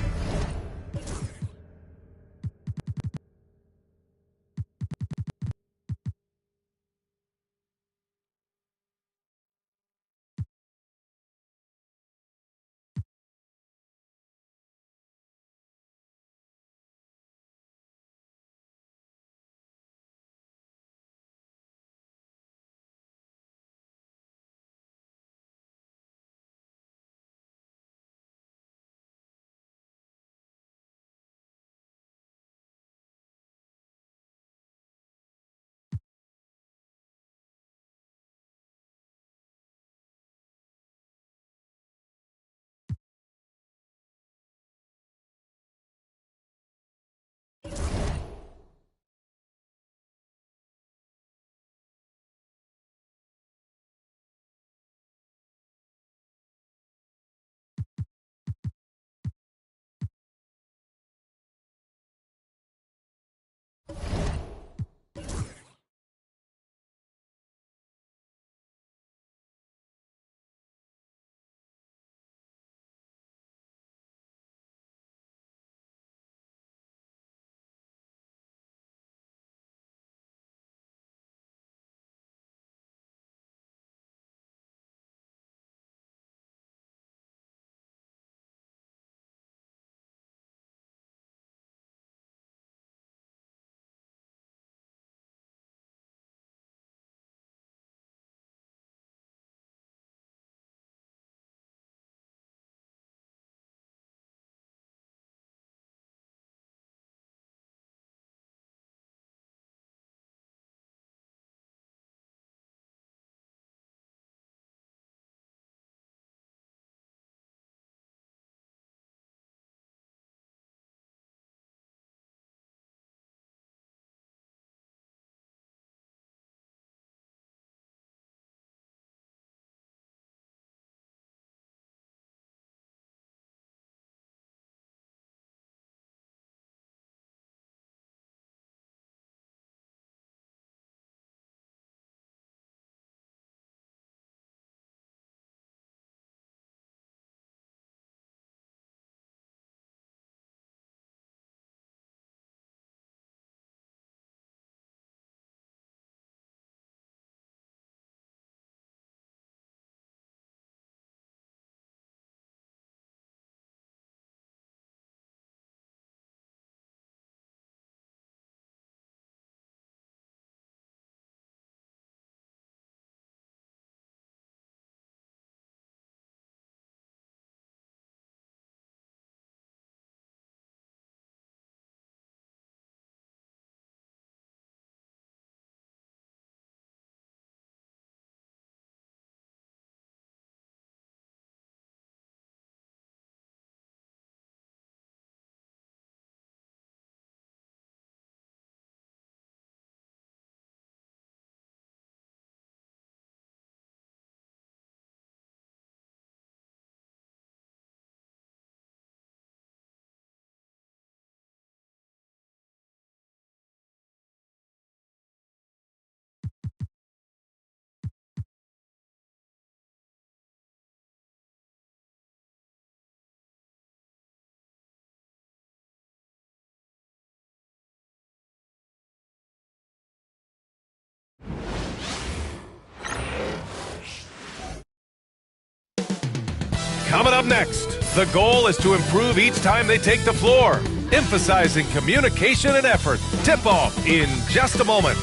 Speaker 12: Coming up next, the goal is to improve each time they take the floor, emphasizing communication and effort. Tip-off in just a moment.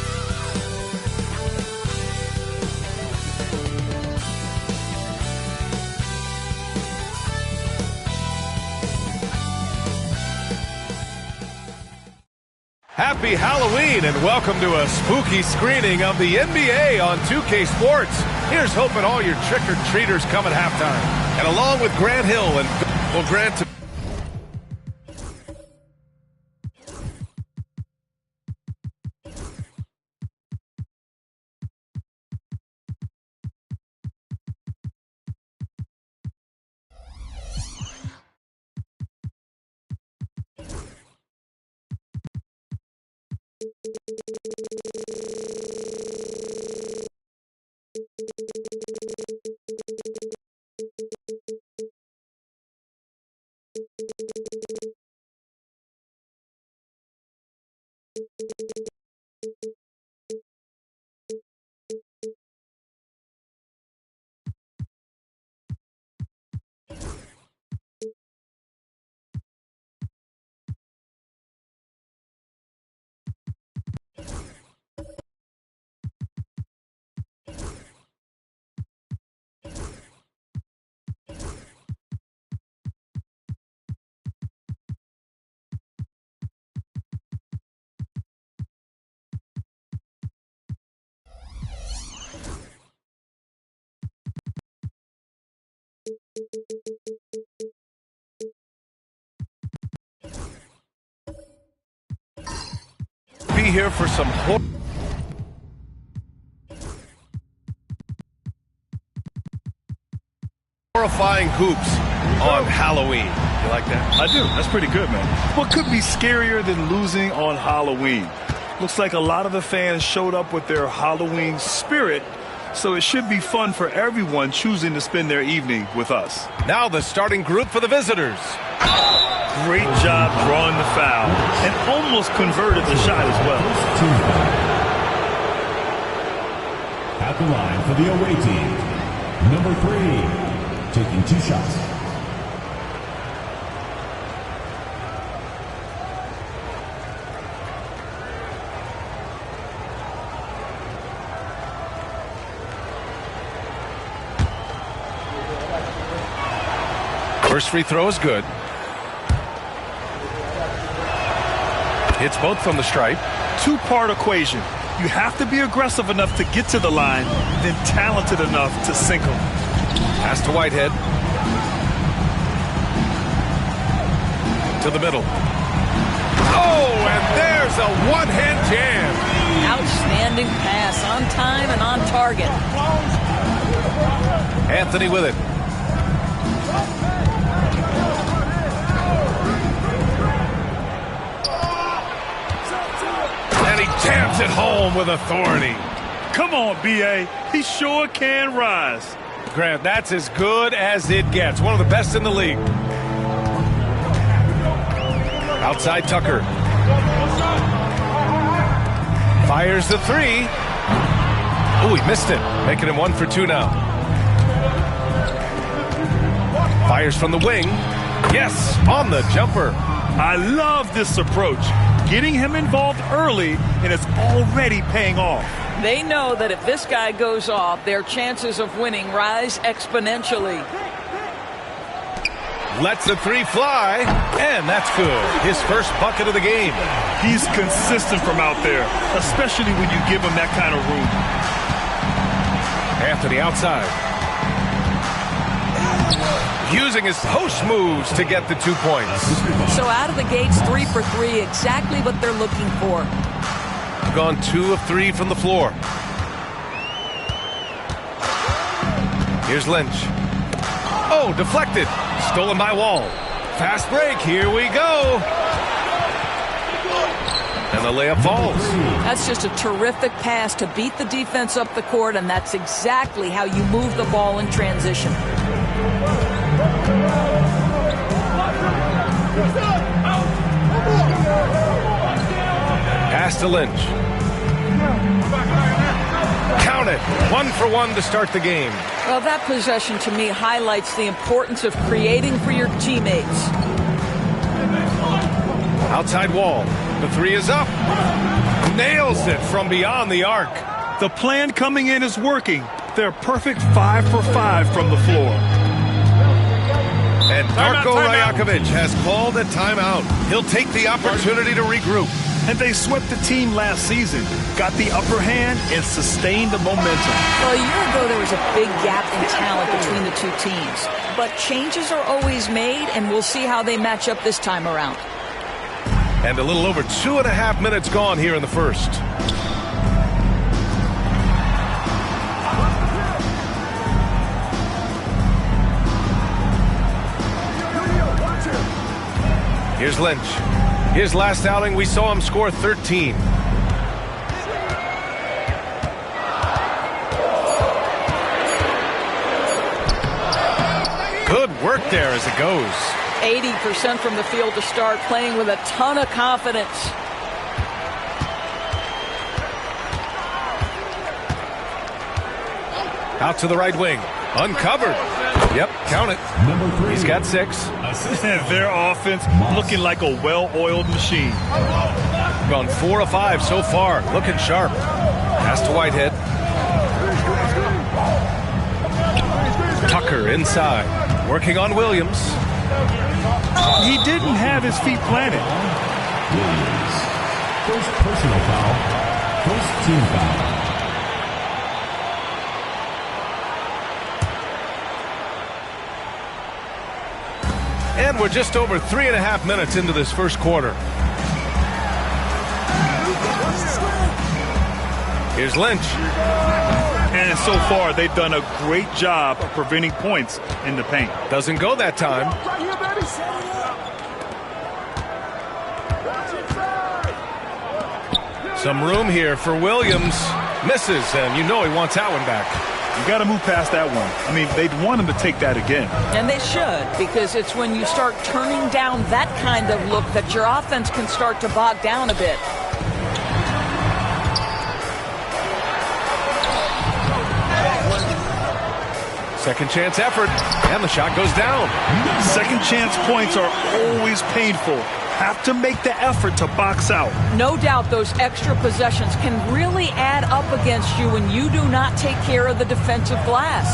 Speaker 12: Happy Halloween and welcome to a spooky screening of the NBA on 2K Sports. Here's hoping all your trick-or-treaters come at halftime. And along with Grant Hill and Grant... Be here for some horrifying hoops on Halloween. You like that?
Speaker 13: I do. That's pretty good, man. What could be scarier than losing on Halloween? Looks like a lot of the fans showed up with their Halloween spirit, so it should be fun for everyone choosing to spend their evening with us.
Speaker 12: Now the starting group for the visitors.
Speaker 13: Great job drawing the foul and almost converted the shot as well.
Speaker 5: At the line for the away team, number 3, taking 2 shots.
Speaker 12: First free throw is good. Hits both from the stripe.
Speaker 13: Two-part equation. You have to be aggressive enough to get to the line, then talented enough to sink them.
Speaker 12: Pass to Whitehead. To the middle. Oh, and there's a one-hand jam.
Speaker 14: Outstanding pass, on time and on target.
Speaker 12: Anthony with it. And he jams it home with authority.
Speaker 13: Come on, B.A. He sure can rise.
Speaker 12: Grant, that's as good as it gets. One of the best in the league. Outside Tucker. Fires the 3. Oh, he missed it. Making him 1 for 2 now. Fires from the wing. Yes, on the jumper.
Speaker 13: I love this approach. Getting him involved early, and it's already paying off.
Speaker 14: They know that if this guy goes off, their chances of winning rise exponentially.
Speaker 12: Lets the 3 fly, and that's good. His first bucket of the game.
Speaker 13: He's consistent from out there, especially when you give him that kind of room.
Speaker 12: Anthony outside. Using his post moves to get the 2 points.
Speaker 14: So out of the gates, 3 for 3, exactly what they're looking for.
Speaker 12: Gone 2 of 3 from the floor. Here's Lynch. Oh, deflected. Stolen by Wall. Fast break. Here we go. And the layup falls.
Speaker 14: That's just a terrific pass to beat the defense up the court, and that's exactly how you move the ball in transition.
Speaker 12: Pass to Lynch. Count it. 1 for 1 to start the game.
Speaker 14: Well, that possession to me highlights the importance of creating for your teammates.
Speaker 12: Outside wall. The three is up. Nails it from beyond the arc.
Speaker 13: The plan coming in is working. They're perfect 5 for 5 from the floor.
Speaker 12: And Darko Rajakovic has called a timeout. He'll take the opportunity to regroup.
Speaker 13: And they swept the team last season, got the upper hand, and sustained the momentum.
Speaker 14: Well, a year ago, there was a big gap in talent between the two teams. But changes are always made, and we'll see how they match up this time around.
Speaker 12: And a little over 2.5 minutes gone here in the first. Here's Lynch. His last outing, we saw him score 13. Good work there as it goes.
Speaker 14: 80% from the field to start, playing with a ton of confidence.
Speaker 12: Out to the right wing. Uncovered. Yep, count it. He's got 6.
Speaker 13: Their offense looking like a well-oiled machine.
Speaker 12: Gone 4 of 5 so far. Looking sharp. Pass to Whitehead. Tucker inside. Working on Williams.
Speaker 13: He didn't have his feet planted.
Speaker 5: Williams. First personal foul. First team foul.
Speaker 12: And we're just over 3.5 minutes into this first quarter. Here's Lynch.
Speaker 13: And so far, they've done a great job of preventing points in the paint.
Speaker 12: Doesn't go that time. Some room here for Williams. Misses, and you know he wants that one back.
Speaker 13: You got to move past that one. I mean, they'd want him to take that again.
Speaker 14: And they should, because it's when you start turning down that kind of look that your offense can start to bog down a bit.
Speaker 12: Second chance effort, and the shot goes down.
Speaker 13: Second chance points are always painful. Have to make the effort to box out.
Speaker 14: No doubt those extra possessions can really add up against you when you do not take care of the defensive glass.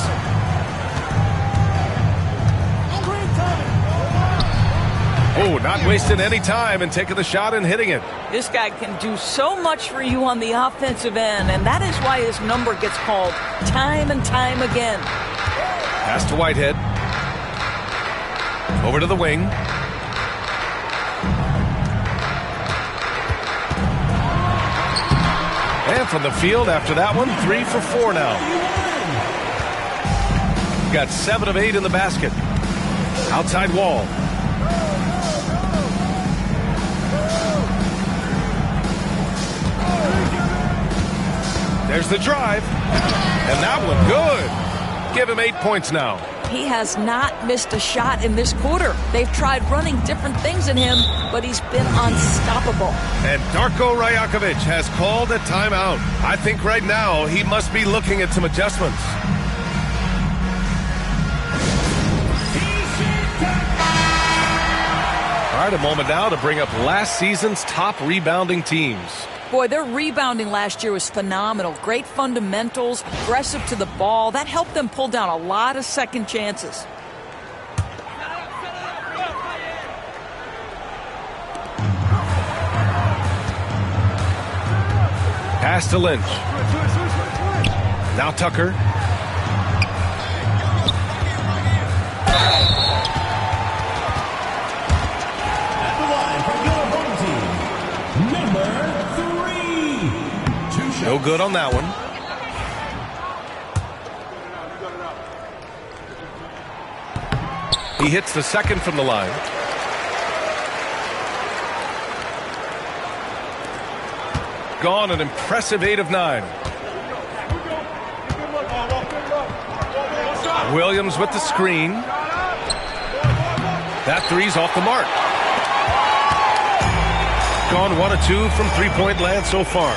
Speaker 12: Oh, not wasting any time and taking the shot and hitting it.
Speaker 14: This guy can do so much for you on the offensive end, and that is why his number gets called time and time again.
Speaker 12: Pass to Whitehead. Over to the wing. And from the field after that one, 3 for 4 now. Got 7 of 8 in the basket. Outside wall. There's the drive. And that one good. Give him 8 points now.
Speaker 14: He has not missed a shot in this quarter. They've tried running different things in him, but he's been unstoppable.
Speaker 12: And Darko Rajakovic has called a timeout. I think right now he must be looking at some adjustments. All right, a moment now to bring up last season's top rebounding teams.
Speaker 14: Boy, their rebounding last year was phenomenal. Great fundamentals, aggressive to the ball. That helped them pull down a lot of second chances.
Speaker 12: Pass to Lynch. Now Tucker. No good on that one. He hits the second from the line. Gone an impressive 8 of 9. Williams with the screen. That three's off the mark. Gone 1 of 2 from three-point land so far.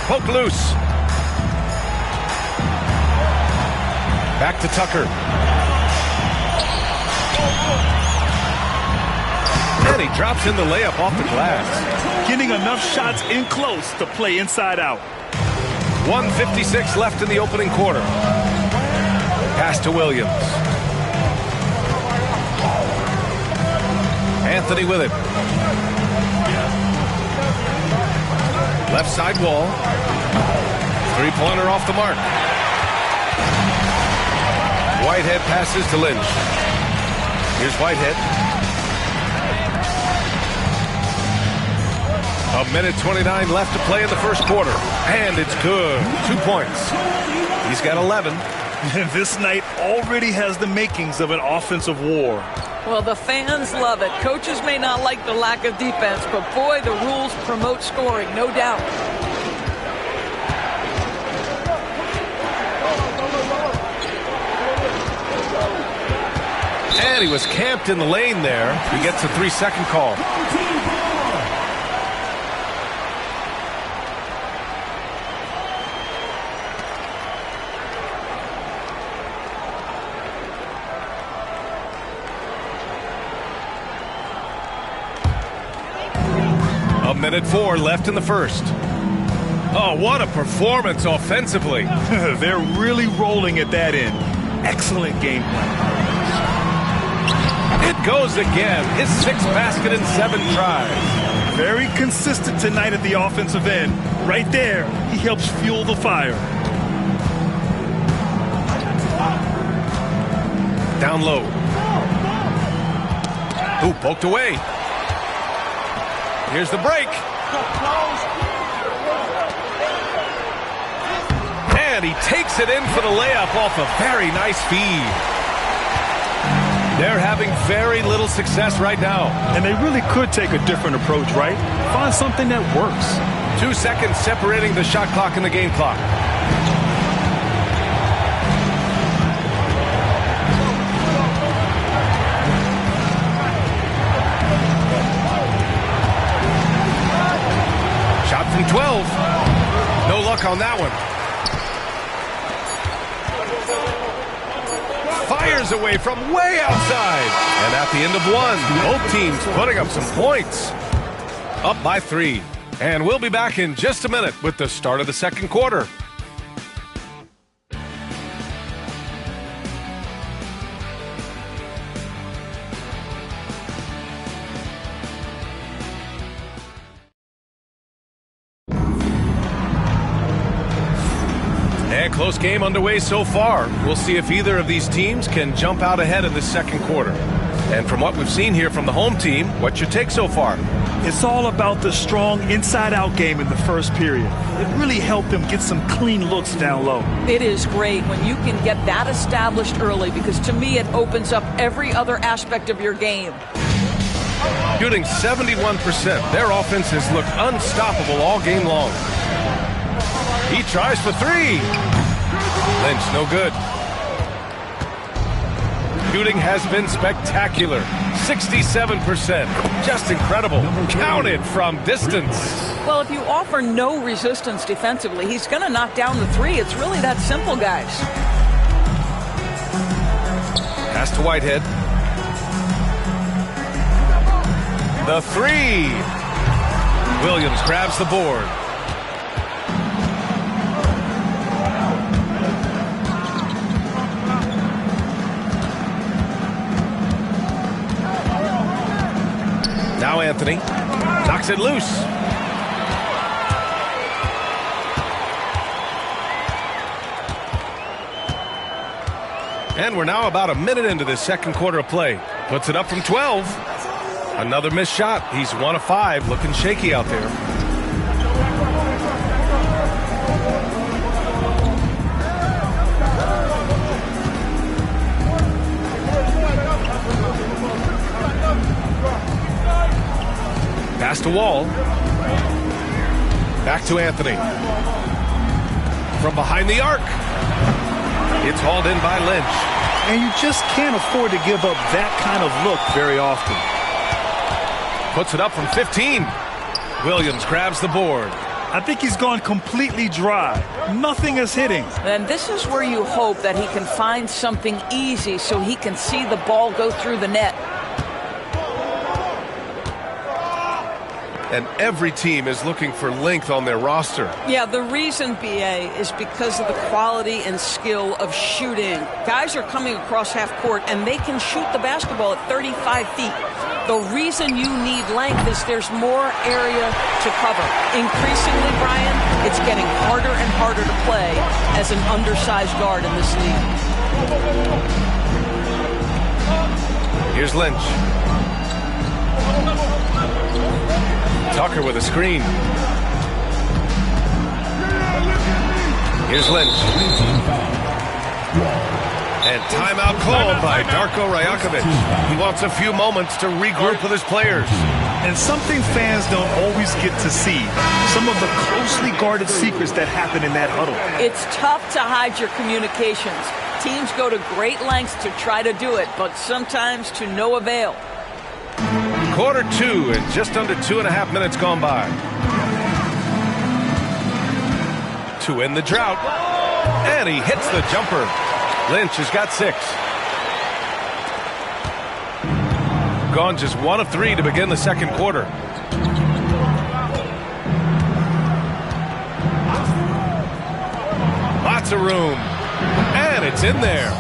Speaker 12: Poke loose. Back to Tucker. And he drops in the layup off the glass.
Speaker 13: Getting enough shots in close to play inside out.
Speaker 12: 1:56 left in the opening quarter. Pass to Williams. Anthony with it. Left side wall. Three-pointer off the mark. Whitehead passes to Lynch. Here's Whitehead. 1:29 left to play in the first quarter. And it's good. 2 points. He's got 11.
Speaker 13: And this night already has the makings of an offensive war.
Speaker 14: Well, the fans love it. Coaches may not like the lack of defense, but boy, the rules promote scoring, no doubt.
Speaker 12: And he was camped in the lane there. He gets a 3-second call. Minute 4 left in the first. Oh, what a performance offensively.
Speaker 13: They're really rolling at that end. Excellent game plan.
Speaker 12: It goes again. His 6th basket in 7 tries.
Speaker 13: Very consistent tonight at the offensive end. Right there, he helps fuel the fire.
Speaker 12: Down low. Ooh, poked away. Here's the break. And he takes it in for the layup off a very nice feed. They're having very little success right now.
Speaker 13: And they really could take a different approach, right? Find something that works.
Speaker 12: 2 seconds separating the shot clock and the game clock. From 12. No luck on that one. Fires away from way outside. And at the end of 1, both teams putting up some points. Up by 3. And we'll be back in just a minute with the start of the second quarter. Close game underway so far. We'll see if either of these teams can jump out ahead in the second quarter. And from what we've seen here from the home team, what's your take so far?
Speaker 13: It's all about the strong inside-out game in the first period. It really helped them get some clean looks down low.
Speaker 14: It is great when you can get that established early, because to me it opens up every other aspect of your game.
Speaker 12: Shooting 71%. Their offense has looked unstoppable all game long. He tries for 3. Lynch, no good. Shooting has been spectacular. 67%. Just incredible. Counted from distance.
Speaker 14: Well, if you offer no resistance defensively, he's going to knock down the 3. It's really that simple, guys.
Speaker 12: Pass to Whitehead. The 3. Williams grabs the board. Now Anthony knocks it loose. And we're now about a minute into this second quarter of play. Puts it up from 12. Another missed shot. He's 1 of 5, looking shaky out there. Pass to Wall. Back to Anthony. From behind the arc. It's hauled in by Lynch.
Speaker 13: And you just can't afford to give up that kind of look very often.
Speaker 12: Puts it up from 15. Williams grabs the board.
Speaker 13: I think he's gone completely dry. Nothing is hitting.
Speaker 14: And this is where you hope that he can find something easy so he can see the ball go through the net.
Speaker 12: And every team is looking for length on their roster.
Speaker 6: Yeah, the reason, BA, is because of the quality and skill of shooting. Guys are coming across half court, and they can shoot the basketball at 35 feet. The reason you need length is there's more area to cover. Increasingly, Brian, it's getting harder and harder to play as an undersized guard in this league.
Speaker 12: Here's Lynch. Tucker with a screen. Here's Lynch. And timeout called by Darko Rajakovic. He wants a few moments to regroup with his players.
Speaker 13: And something fans don't always get to see. Some of the closely guarded secrets that happen in that huddle.
Speaker 14: It's tough to hide your communications. Teams go to great lengths to try to do it, but sometimes to no avail.
Speaker 12: Quarter 2 and just under 2.5 minutes gone by. To end the drought. And he hits the jumper. Lynch has got 6. Gone just 1 of 3 to begin the second quarter. Lots of room. And it's in there.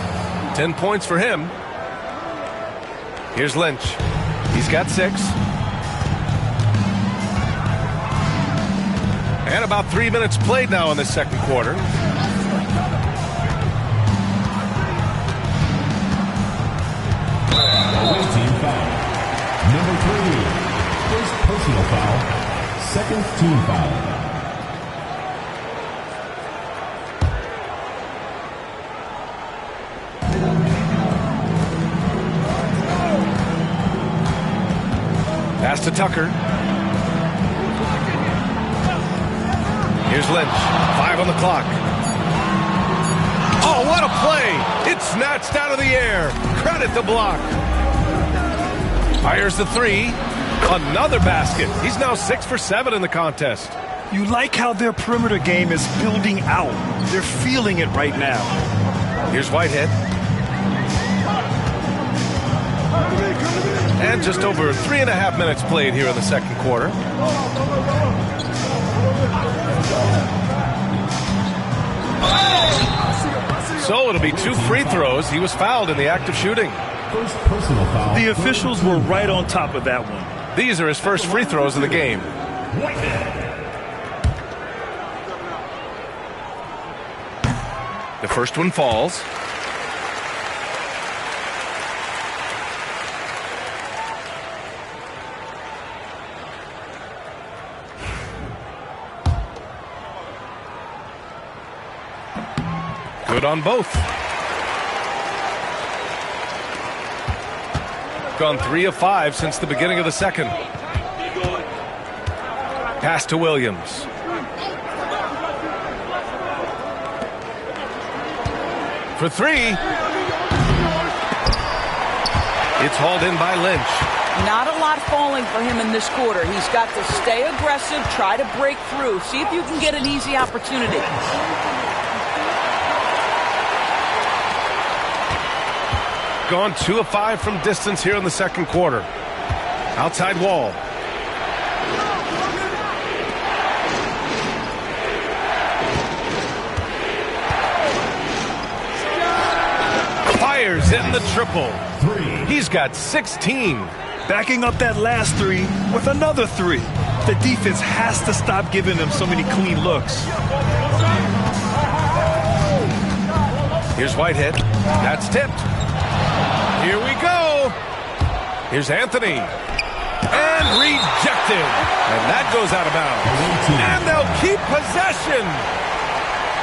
Speaker 12: 10 points for him. Here's Lynch. He's got 6. And about 3 minutes played now in the second quarter.
Speaker 5: Away team foul. Number 3. First personal foul. Second team foul.
Speaker 12: Pass to Tucker. Here's Lynch. 5 on the clock. Oh, what a play! It's snatched out of the air. Credit the block. Fires the 3. Another basket. He's now 6 for 7 in the contest.
Speaker 13: You like how their perimeter game is building out. They're feeling it right now.
Speaker 12: Here's Whitehead. And just over 3.5 minutes played here in the second quarter. So it'll be 2 free throws. He was fouled in the act of shooting.
Speaker 5: First personal foul.
Speaker 13: The officials were right on top of that one.
Speaker 12: These are his first free throws of the game. The first one falls. Good on both. Gone 3 of 5 since the beginning of the second. Pass to Williams. For 3. It's hauled in by Lynch.
Speaker 14: Not a lot falling for him in this quarter. He's got to stay aggressive, try to break through, see if you can get an easy opportunity.
Speaker 12: Gone 2 of 5 from distance here in the second quarter. Outside wall. Fires in the triple.
Speaker 5: 3.
Speaker 12: He's got 16.
Speaker 13: Backing up that last 3 with another 3. The defense has to stop giving them so many clean looks.
Speaker 12: Here's Whitehead. That's tipped. Here we go. Here's Anthony. And rejected. And that goes out of bounds. And they'll keep possession.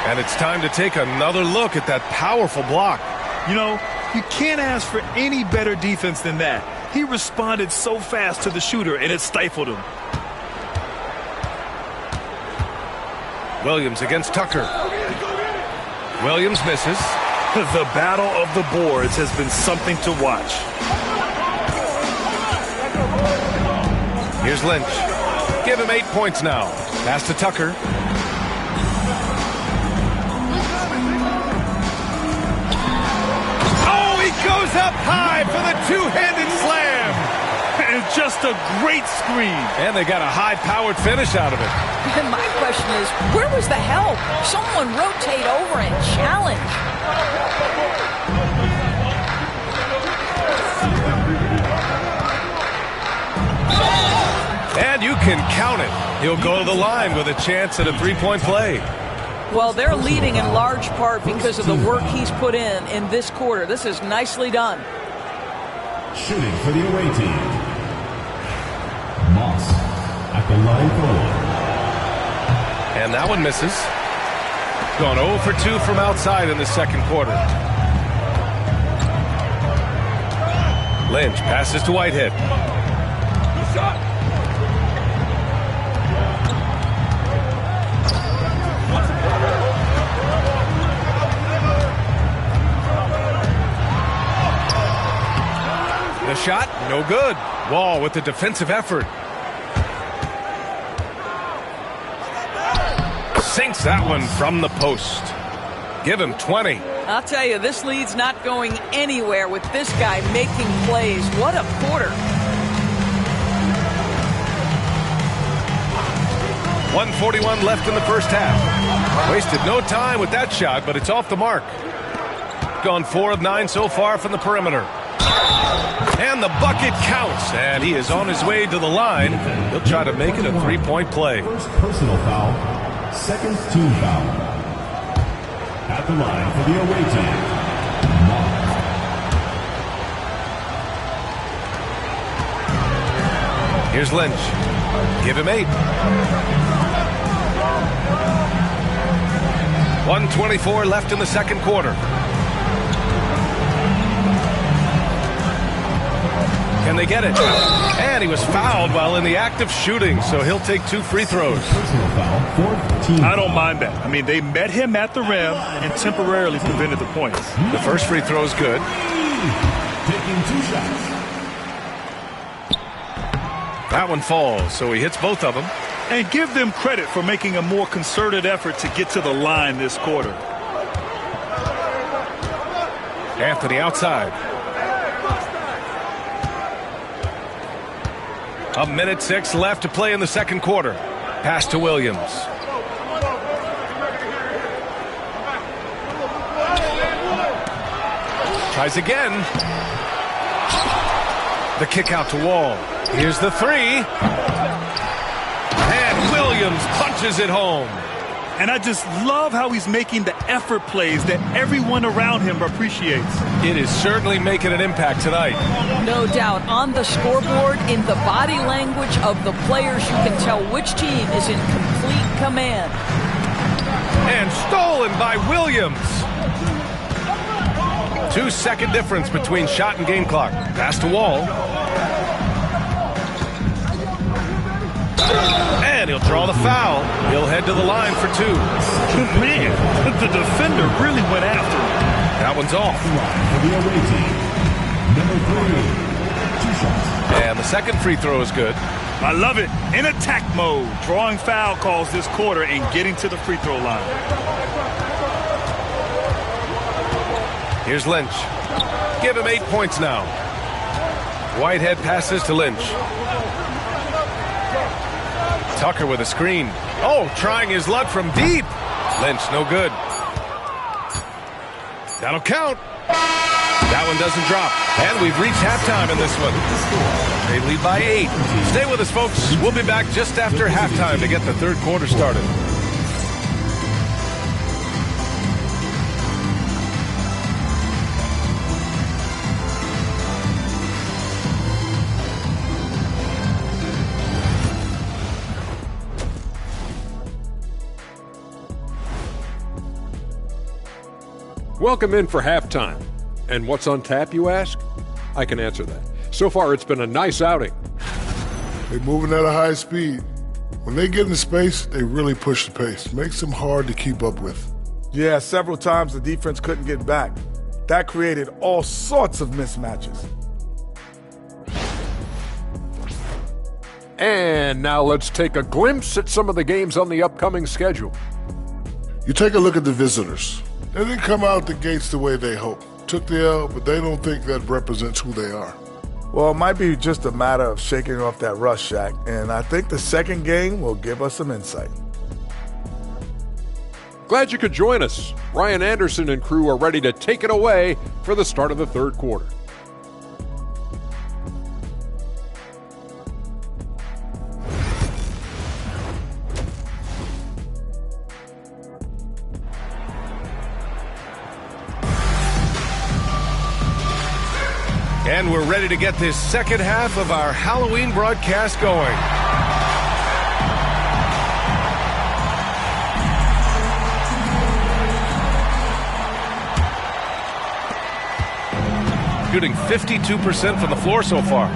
Speaker 12: And it's time to take another look at that powerful block.
Speaker 13: You know, you can't ask for any better defense than that. He responded so fast to the shooter, and it stifled him.
Speaker 12: Williams against Tucker. Williams misses.
Speaker 13: The battle of the boards has been something to watch.
Speaker 12: Here's Lynch. Give him 8 points now. Pass to Tucker. Oh, he goes up high for the two-handed slam.
Speaker 13: And just a great screen.
Speaker 12: And they got a high-powered finish out of it.
Speaker 14: And my question is, where was the help? Someone rotate over and challenge.
Speaker 12: And you can count it. He'll go to the line with a chance at a three-point play.
Speaker 14: Well, they're leading in large part because of the work he's put in this quarter. This is nicely done.
Speaker 5: Shooting for the away team, Moss at the line forward.
Speaker 12: And that one misses. Gone 0 for 2 from outside in the second quarter. Lynch passes to Whitehead. The shot, no good. Wall with the defensive effort. Sinks that one from the post. Give him 20.
Speaker 14: I'll tell you, this lead's not going anywhere with this guy making plays. What a quarter.
Speaker 12: 1:41 left in the first half. Wasted no time with that shot, but it's off the mark. Gone 4 of 9 so far from the perimeter. And the bucket counts, and he is on his way to the line. He'll try to make it a three-point play.
Speaker 5: First personal foul, second team foul. At the line for the away team, Moss.
Speaker 12: Here's Lynch. Give him 8. 1:24 left in the second quarter. Can they get it? And he was fouled while in the act of shooting, so he'll take 2 free throws.
Speaker 13: I don't mind that. I mean, they met him at the rim and temporarily prevented the points.
Speaker 12: The first free throw is good.
Speaker 5: Taking 2 shots.
Speaker 12: That one falls, so he hits both of them.
Speaker 13: And give them credit for making a more concerted effort to get to the line this quarter.
Speaker 12: Anthony outside. 1:06 left to play in the second quarter. Pass to Williams. Tries again. The kick out to Wall. Here's the 3. And Williams punches it home.
Speaker 13: And I just love how he's making the effort plays that everyone around him appreciates.
Speaker 12: It is certainly making an impact tonight.
Speaker 14: No doubt. On the scoreboard, in the body language of the players, you can tell which team is in complete command.
Speaker 12: And stolen by Williams. 2-second difference between shot and game clock. Pass to Wall. And he'll draw the foul. He'll head to the line for 2.
Speaker 13: Man, the defender really went after him.
Speaker 12: That one's off. And the second free throw is good.
Speaker 13: I love it. In attack mode, drawing foul calls this quarter and getting to the free throw line.
Speaker 12: Here's Lynch. Give him 8 points now. Whitehead passes to Lynch. Tucker with a screen. Oh, trying his luck from deep. Lynch, no good. That'll count. That one doesn't drop. And we've reached halftime in this one. They lead by 8. Stay with us, folks. We'll be back just after halftime to get the third quarter started.
Speaker 8: Welcome in for halftime. And what's on tap, you ask? I can answer that. So far, it's been a nice outing.
Speaker 10: They're moving at a high speed. When they get in space, they really push the pace. Makes them hard to keep up with.
Speaker 9: Yeah, several times the defense couldn't get back. That created all sorts of mismatches.
Speaker 8: And now let's take a glimpse at some of the games on the upcoming schedule.
Speaker 10: You take a look at the visitors. They didn't come out the gates the way they hoped. Took the L, but they don't think that represents who they are.
Speaker 9: Well, it might be just a matter of shaking off that rust, Shaq, and I think the second game will give us some insight.
Speaker 8: Glad you could join us. Ryan Anderson and crew are ready to take it away for the start of the third quarter.
Speaker 12: And we're ready to get this second half of our Halloween broadcast going. Shooting 52% from the floor so far.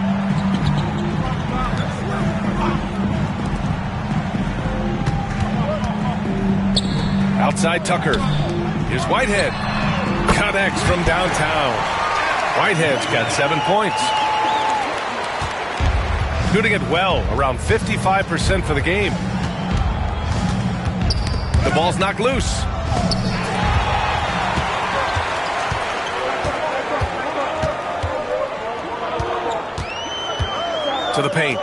Speaker 12: Outside Tucker. Here's Whitehead. Connects from downtown. Whitehead's got 7 points. Shooting it well, around 55% for the game. The ball's knocked loose. To the paint.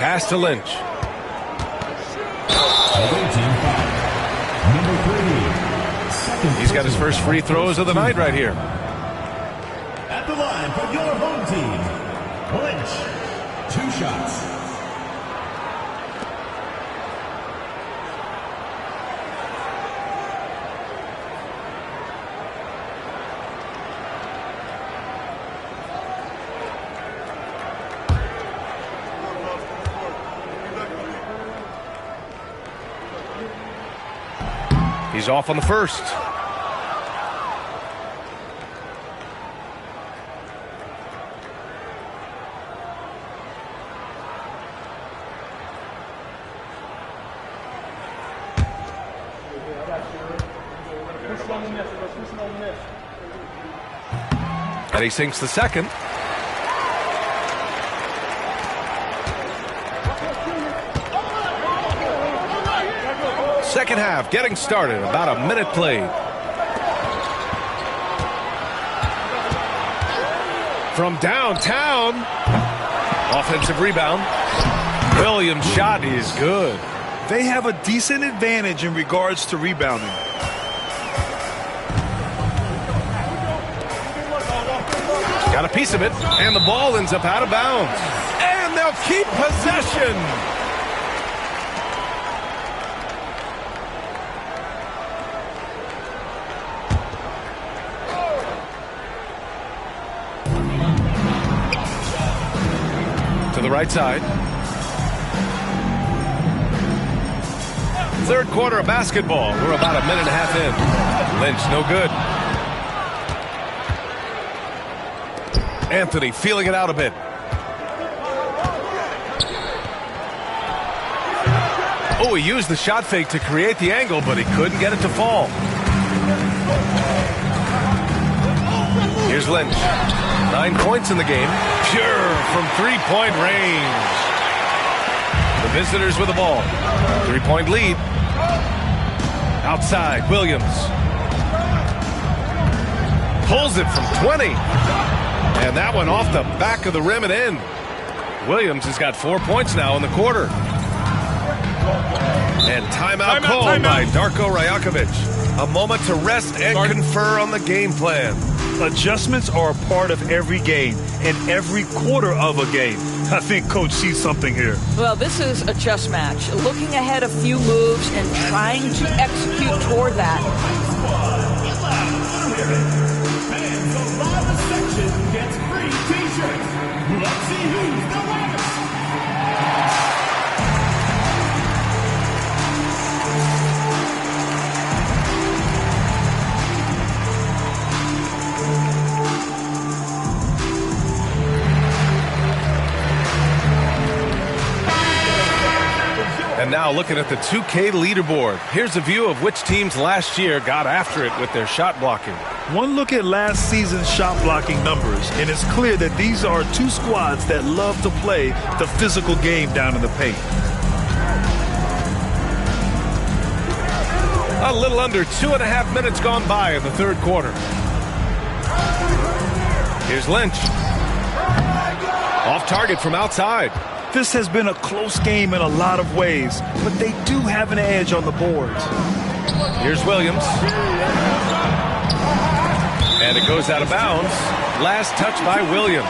Speaker 12: Pass to Lynch. He's got his first free throws of the night right here.
Speaker 5: At the line for your home team, Lynch. 2 shots.
Speaker 12: He's off on the first. And he sinks the second. Second half getting started, about a minute played. From downtown, offensive rebound. Williams' shot is good.
Speaker 13: They have a decent advantage in regards to rebounding.
Speaker 12: Got a piece of it, and the ball ends up out of bounds. And they'll keep possession. The right side. Third quarter of basketball. We're about a minute and a half in. Lynch, no good. Anthony feeling it out a bit. Oh, he used the shot fake to create the angle, but he couldn't get it to fall. Here's Lynch. 9 points in the game. Pure from three-point range. The visitors with the ball. 3-point lead. Outside, Williams. Pulls it from 20. And that one off the back of the rim and in. Williams has got 4 points now in the quarter. And timeout called by Darko Rajakovic. A moment to rest and confer on the game plan.
Speaker 13: Adjustments are a part of every game and every quarter of a game. I think Coach sees something here.
Speaker 14: Well, this is a chess match. Looking ahead a few moves and trying to execute toward that.
Speaker 5: Fans of Lava Section gets free t-shirts. Let's see who's the winner.
Speaker 12: now looking at the 2K leaderboard. Here's a view of which teams last year got after it with their shot blocking.
Speaker 13: One look at last season's shot blocking numbers, and it's clear that these are two squads that love to play the physical game down in the paint.
Speaker 12: A little under 2.5 minutes gone by in the third quarter. Here's Lynch. Off target from outside.
Speaker 13: This has been a close game in a lot of ways, but they do have an edge on the boards.
Speaker 12: Here's Williams. And it goes out of bounds. Last touch by Williams.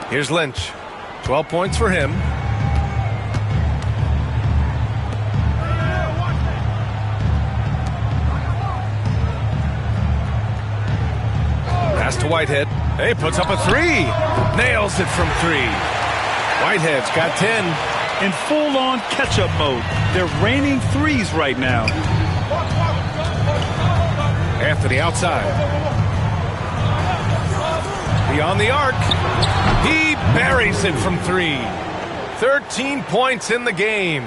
Speaker 12: Here's Lynch. 12 points for him. Pass to Whitehead. Hey, puts up a three. Nails it from three. Whitehead's got 10.
Speaker 13: In full-on catch-up mode. They're raining threes right now.
Speaker 12: Anthony outside. Beyond the arc. He buries it from three. 13 points in the game.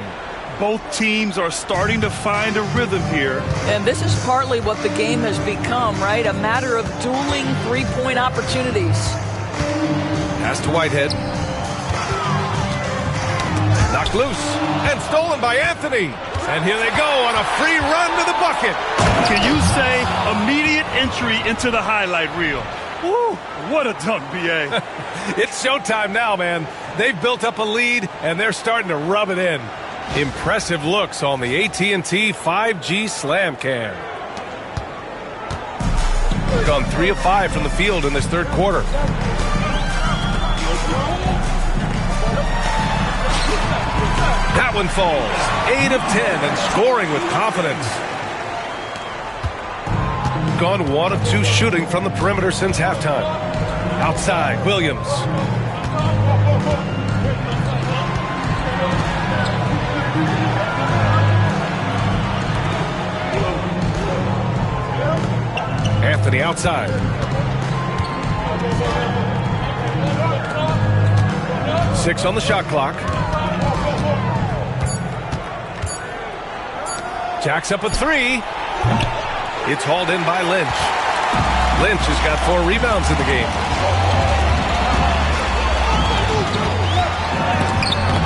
Speaker 13: Both teams are starting to find a rhythm here.
Speaker 14: And this is partly what the game has become, right? A matter of dueling three-point opportunities.
Speaker 12: Pass to Whitehead. Knocked loose and stolen by Anthony. And here they go on a free run to the bucket.
Speaker 13: Can you say immediate entry into the highlight reel? Woo, what a dunk, B.A.
Speaker 12: It's showtime now, man. They've built up a lead, and they're starting to rub it in. Impressive looks on the AT&T 5G Slam Cam. Gone 3 of 5 from the field in this third quarter. That one falls. 8 of 10 and scoring with confidence. Gone 1 of 2 shooting from the perimeter since halftime. Outside, Williams. Anthony outside. Six on the shot clock. Jacks up a three. It's hauled in by Lynch. Lynch has got 4 rebounds in the game.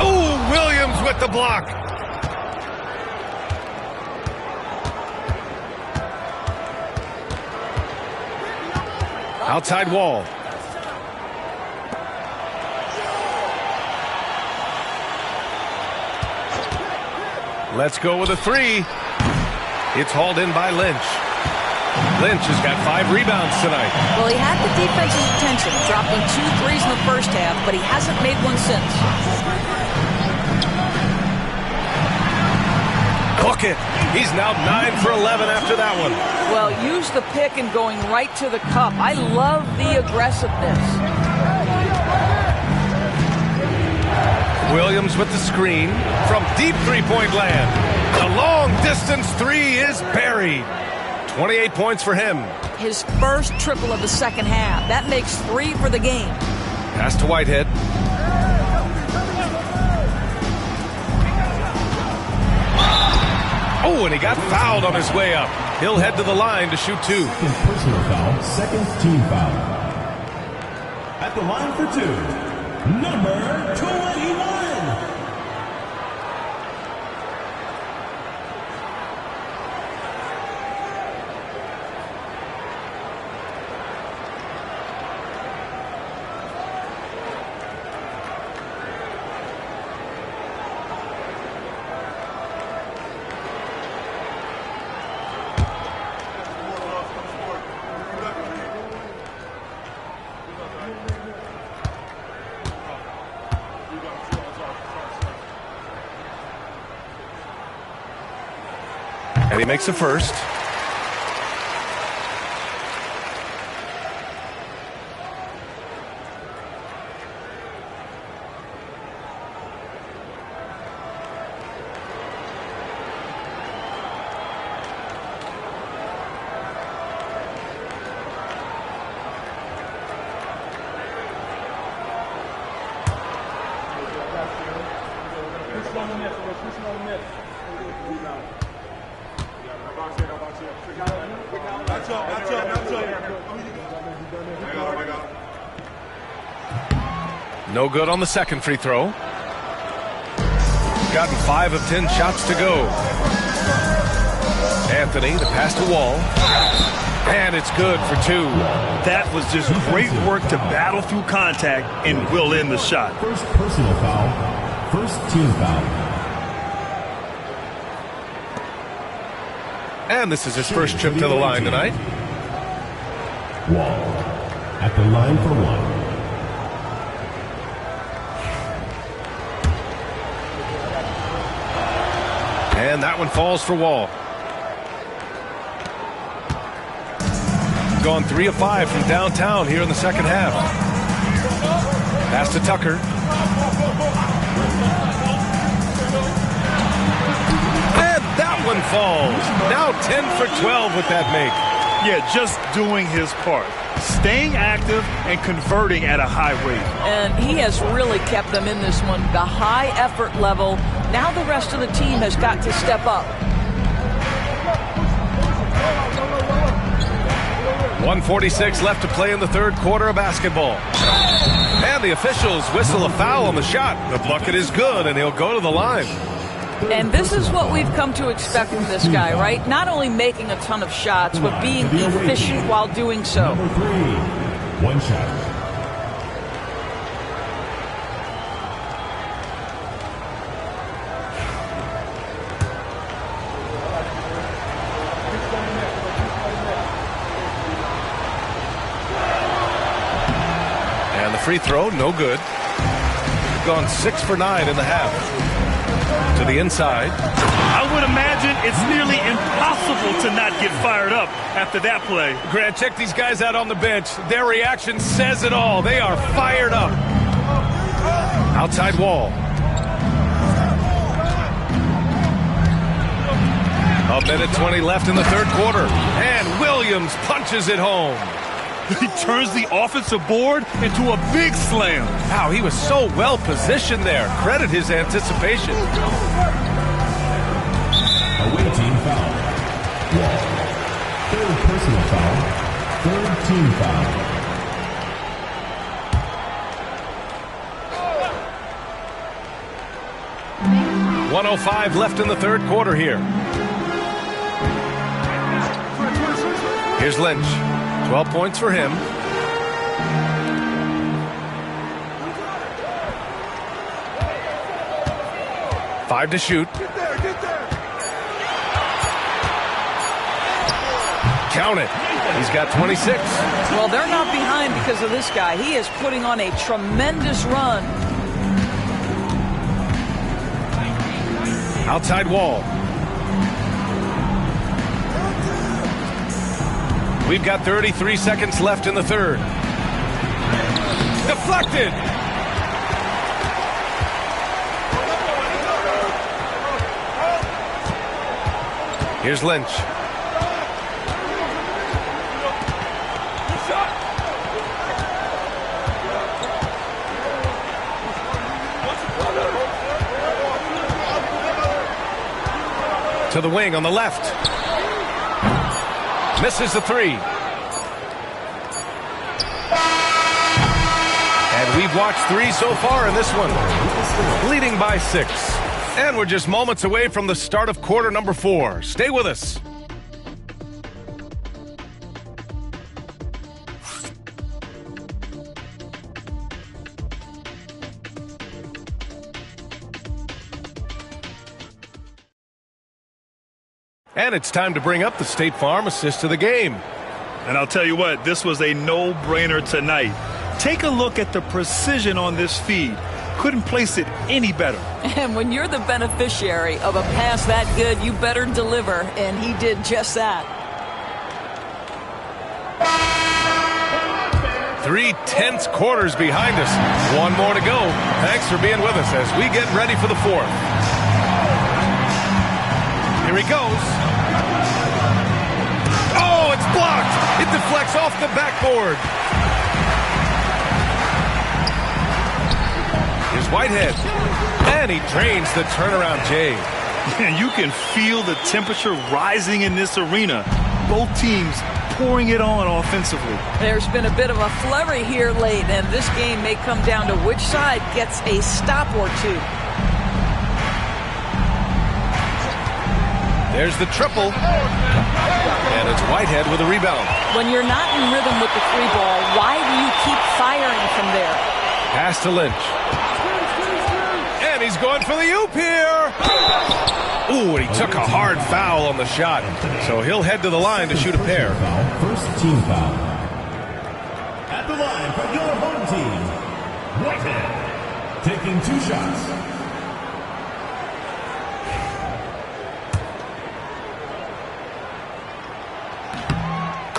Speaker 12: Oh, Williams with the block. Outside wall. Let's go with a three. It's hauled in by Lynch. Lynch has got 5 rebounds tonight.
Speaker 14: Well, he had the defense's attention, dropping 2 threes in the first half, but he hasn't made one since.
Speaker 12: Hook it. He's now 9 for 11 after that one.
Speaker 14: Well, use the pick and going right to the cup. I love the aggressiveness.
Speaker 12: Williams with the screen from deep three-point land. The long-distance three is buried. 28 points for him.
Speaker 14: His first triple of the second half. That makes 3 for the game.
Speaker 12: Pass to Whitehead. Oh, and he got fouled on his way up. He'll head to the line to shoot 2.
Speaker 5: Personal foul, second team foul. At the line for 2, number 21.
Speaker 12: And he makes a first. No good on the second free throw. Gotten 5 of 10 shots to go. Anthony, the pass to Wall. And it's good for 2.
Speaker 13: That was just great work to battle through contact and will end the shot.
Speaker 5: First personal foul. First team foul.
Speaker 12: And this is his first trip to the line tonight.
Speaker 5: Wall at the line for 1.
Speaker 12: And that one falls for Wall. Gone 3 of 5 from downtown here in the second half. Pass to Tucker. And that one falls. Now 10 for 12 with that make.
Speaker 13: Yeah, just doing his part. Staying active and converting at a high rate.
Speaker 14: And he has really kept them in this one. The high effort level. Now the rest of the team has got to step up.
Speaker 12: 1:46 left to play in the third quarter of basketball. And the officials whistle a foul on the shot. The bucket is good, and he'll go to the line.
Speaker 14: And this is what we've come to expect from this guy, right? Not only making a ton of shots, but being efficient while doing so.
Speaker 5: Number 3. 1 shot.
Speaker 12: And the free throw, no good. Gone 6 for 9 in the half. To the inside.
Speaker 13: I would imagine it's nearly impossible to not get fired up after that play.
Speaker 12: Grant, check these guys out on the bench. Their reaction says it all. They are fired up. Outside Wall. A minute 20 left in the third quarter. And Williams punches it home.
Speaker 13: He turns the offensive board into a big slam.
Speaker 12: Wow, he was so well positioned there. Credit his anticipation.
Speaker 5: Away team foul. Wall. Third personal foul. Third team foul.
Speaker 12: .105 left in the third quarter here. Here's Lynch. 12 points for him. Five to shoot. Count it. He's got 26.
Speaker 14: Well, they're not behind because of this guy. He is putting on a tremendous run.
Speaker 12: Outside Wall. We've got 33 seconds left in the third. Deflected. Here's Lynch. To the wing on the left. Misses the three. And we've watched 3 so far in this one. Leading by 6. And we're just moments away from the start of quarter number 4. Stay with us. And it's time to bring up the State Farm assist to the game.
Speaker 13: And I'll tell you what, this was a no-brainer tonight. Take a look at the precision on this feed. Couldn't place it any better.
Speaker 14: And when you're the beneficiary of a pass that good, you better deliver. And he did just that.
Speaker 12: 3 tense quarters behind us. 1 more to go. Thanks for being with us as we get ready for the 4th. Here he goes. Oh, it's blocked. It deflects off the backboard. Here's Whitehead. And he drains the turnaround J.
Speaker 13: And you can feel the temperature rising in this arena. Both teams pouring it on offensively.
Speaker 14: There's been a bit of a flurry here late, and this game may come down to which side gets a stop or two.
Speaker 12: There's the triple. And it's Whitehead with a rebound.
Speaker 14: When you're not in rhythm with the three ball, why do you keep firing from there?
Speaker 12: Pass to Lynch. And he's going for the oop here. Ooh, and he took a hard foul on the shot. So he'll head to the line to shoot a pair.
Speaker 5: First team foul. At the line for your home team, Whitehead, taking 2 shots.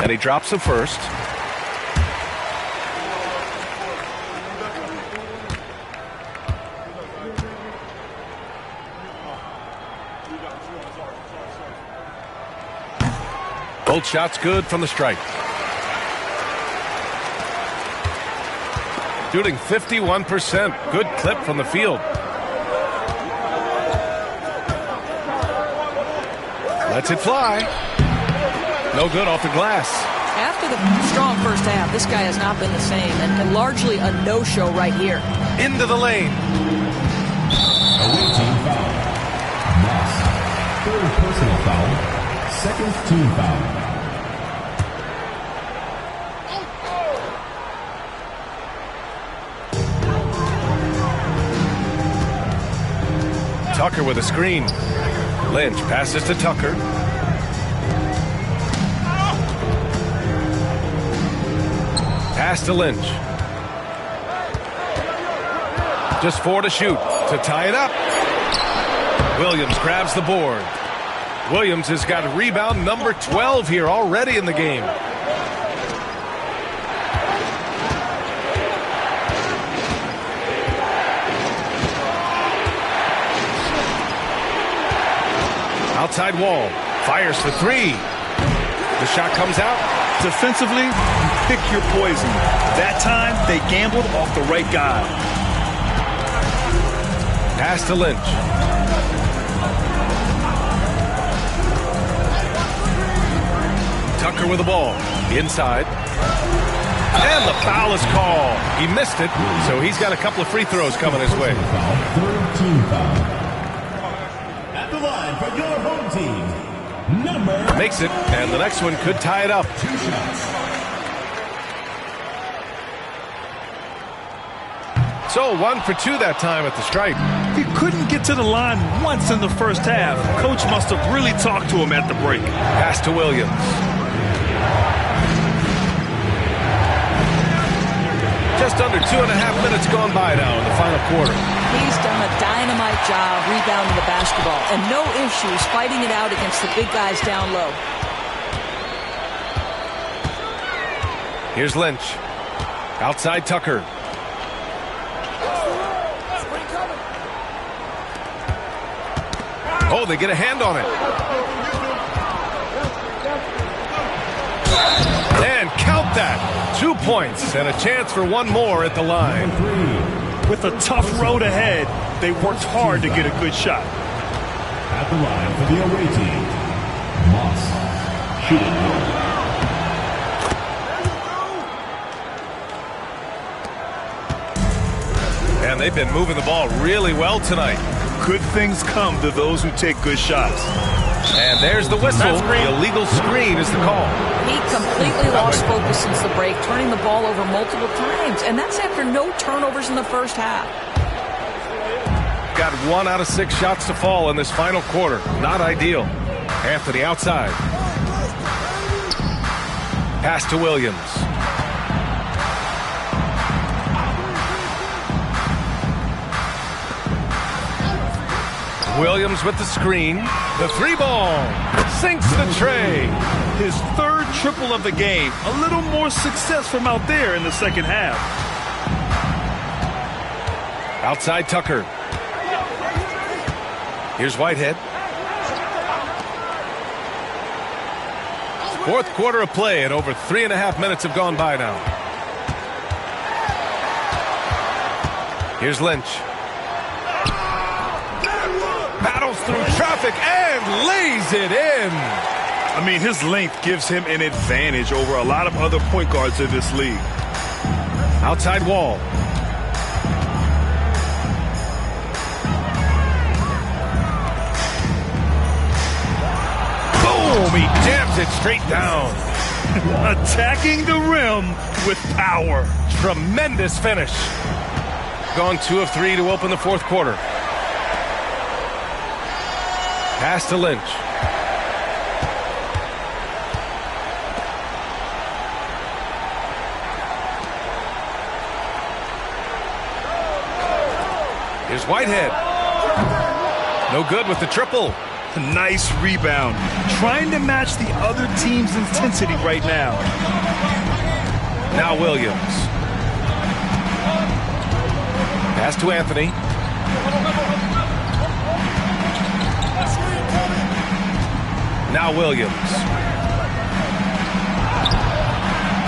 Speaker 12: And he drops the first. Both shots good from the stripe. Shooting 51%. Good clip from the field. Lets it fly. No good off the glass.
Speaker 14: After the strong first half, this guy has not been the same, and largely a no-show right here.
Speaker 12: Into the lane.
Speaker 5: Away team foul. Moss. 3rd personal foul. 2nd team foul.
Speaker 12: Tucker with a screen. Lynch passes to Tucker. Pass to Lynch. Just 4 to shoot to tie it up. Williams grabs the board. Williams has got rebound number 12 here already in the game. Outside wall. Fires for 3. The shot comes out.
Speaker 13: Defensively, pick your poison. That time, they gambled off the right guy.
Speaker 12: Pass to Lynch. Tucker with the ball. Inside. And the foul is called. He missed it, so he's got a couple of free throws coming his way.
Speaker 5: 3rd team foul. At the line for your home team, number...
Speaker 12: Makes it, and the next one could tie it up.
Speaker 5: 2 shots.
Speaker 12: So 1 for 2 that time at the stripe.
Speaker 13: He couldn't get to the line once in the first half. Coach must have really talked to him at the break.
Speaker 12: Pass to Williams. Just under 2.5 minutes gone by now in the final quarter.
Speaker 14: He's done a dynamite job rebounding the basketball, and no issues fighting it out against the big guys down low.
Speaker 12: Here's Lynch. Outside Tucker. Oh, they get a hand on it. And count that. 2 points and a chance for 1 more at the line.
Speaker 13: With a tough road ahead, they worked hard to get a good shot.
Speaker 5: At the line for the away team, Moss. Shooting.
Speaker 12: And they've been moving the ball really well tonight.
Speaker 13: Good things come to those who take good shots.
Speaker 12: And there's the whistle. The illegal screen is the call.
Speaker 14: He completely lost focus since the break, turning the ball over multiple times, and that's after no turnovers in the first half.
Speaker 12: Got 1 out of 6 shots to fall in this final quarter. Not ideal. Anthony outside. Pass to Williams. Williams with the screen. The 3-ball. Sinks the tray.
Speaker 13: His 3rd triple of the game. A little more success from out there in the second half.
Speaker 12: Outside Tucker. Here's Whitehead. 4th quarter of play, and over 3.5 minutes have gone by now. Here's Lynch. plows through traffic and lays it in.
Speaker 13: I mean, his length gives him an advantage over a lot of other point guards in this league.
Speaker 12: Outside Wall. Boom! He jams it straight down.
Speaker 13: Attacking the rim with power.
Speaker 12: Tremendous finish. Gone 2 of 3 to open the fourth quarter. Pass to Lynch. Here's Whitehead. No good with the triple.
Speaker 13: Nice rebound. Trying to match the other team's intensity right now.
Speaker 12: Now Williams. Pass to Anthony. Now Williams.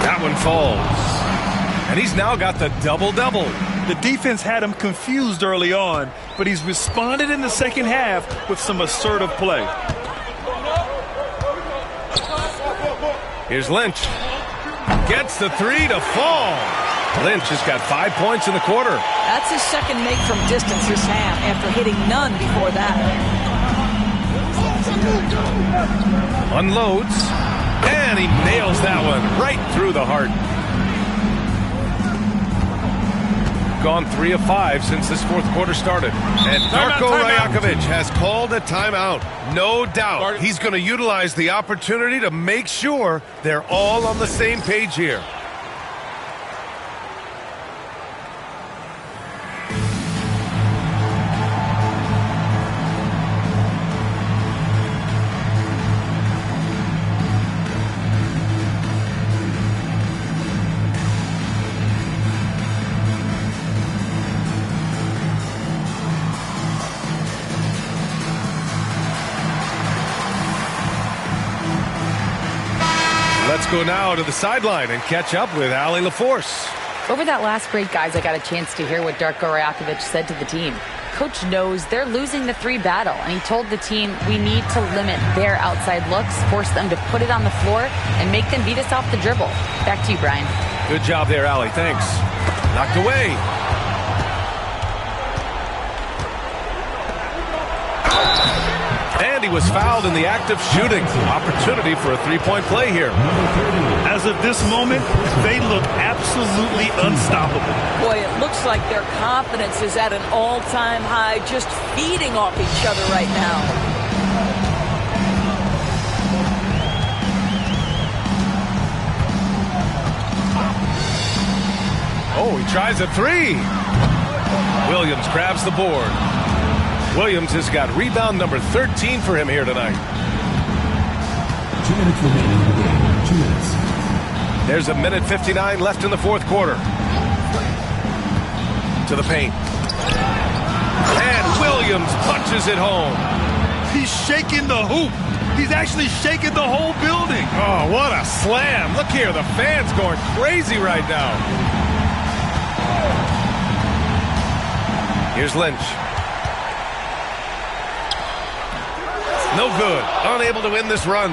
Speaker 12: That one falls. And he's now got the double-double.
Speaker 13: The defense had him confused early on, but he's responded in the second half with some assertive play.
Speaker 12: Here's Lynch. Gets the 3 to fall. Lynch has got 5 points in the quarter.
Speaker 14: That's his second make from distance this half after hitting none before that.
Speaker 12: Unloads. And he nails that one right through the heart. Gone 3 of 5 since this fourth quarter started. And Darko Rajakovic has called a timeout. No doubt he's going to utilize the opportunity to make sure they're all on the same page here. Let's go now to the sideline and catch up with Allie LaForce.
Speaker 15: Over that last break, guys, I got a chance to hear what Darko Rajakovic said to the team. Coach knows they're losing the 3 battle, and he told the team we need to limit their outside looks, force them to put it on the floor, and make them beat us off the dribble. Back to you, Brian.
Speaker 12: Good job there, Allie. Thanks. Knocked away. And he was fouled in the act of shooting. Opportunity for a 3-point play here.
Speaker 13: As of this moment, they look absolutely unstoppable.
Speaker 14: Boy, it looks like their confidence is at an all-time high, just feeding off each other right now.
Speaker 12: Oh, he tries a 3. Williams grabs the board. Williams has got rebound number 13 for him here tonight.
Speaker 5: 2 minutes remaining in the game. 2 minutes.
Speaker 12: There's a minute 59 left in the fourth quarter. To the paint. And Williams punches it home.
Speaker 13: He's shaking the hoop. He's actually shaking the whole building.
Speaker 12: Oh, what a slam. Look here, the fans going crazy right now. Here's Lynch. No good. Unable to win this run.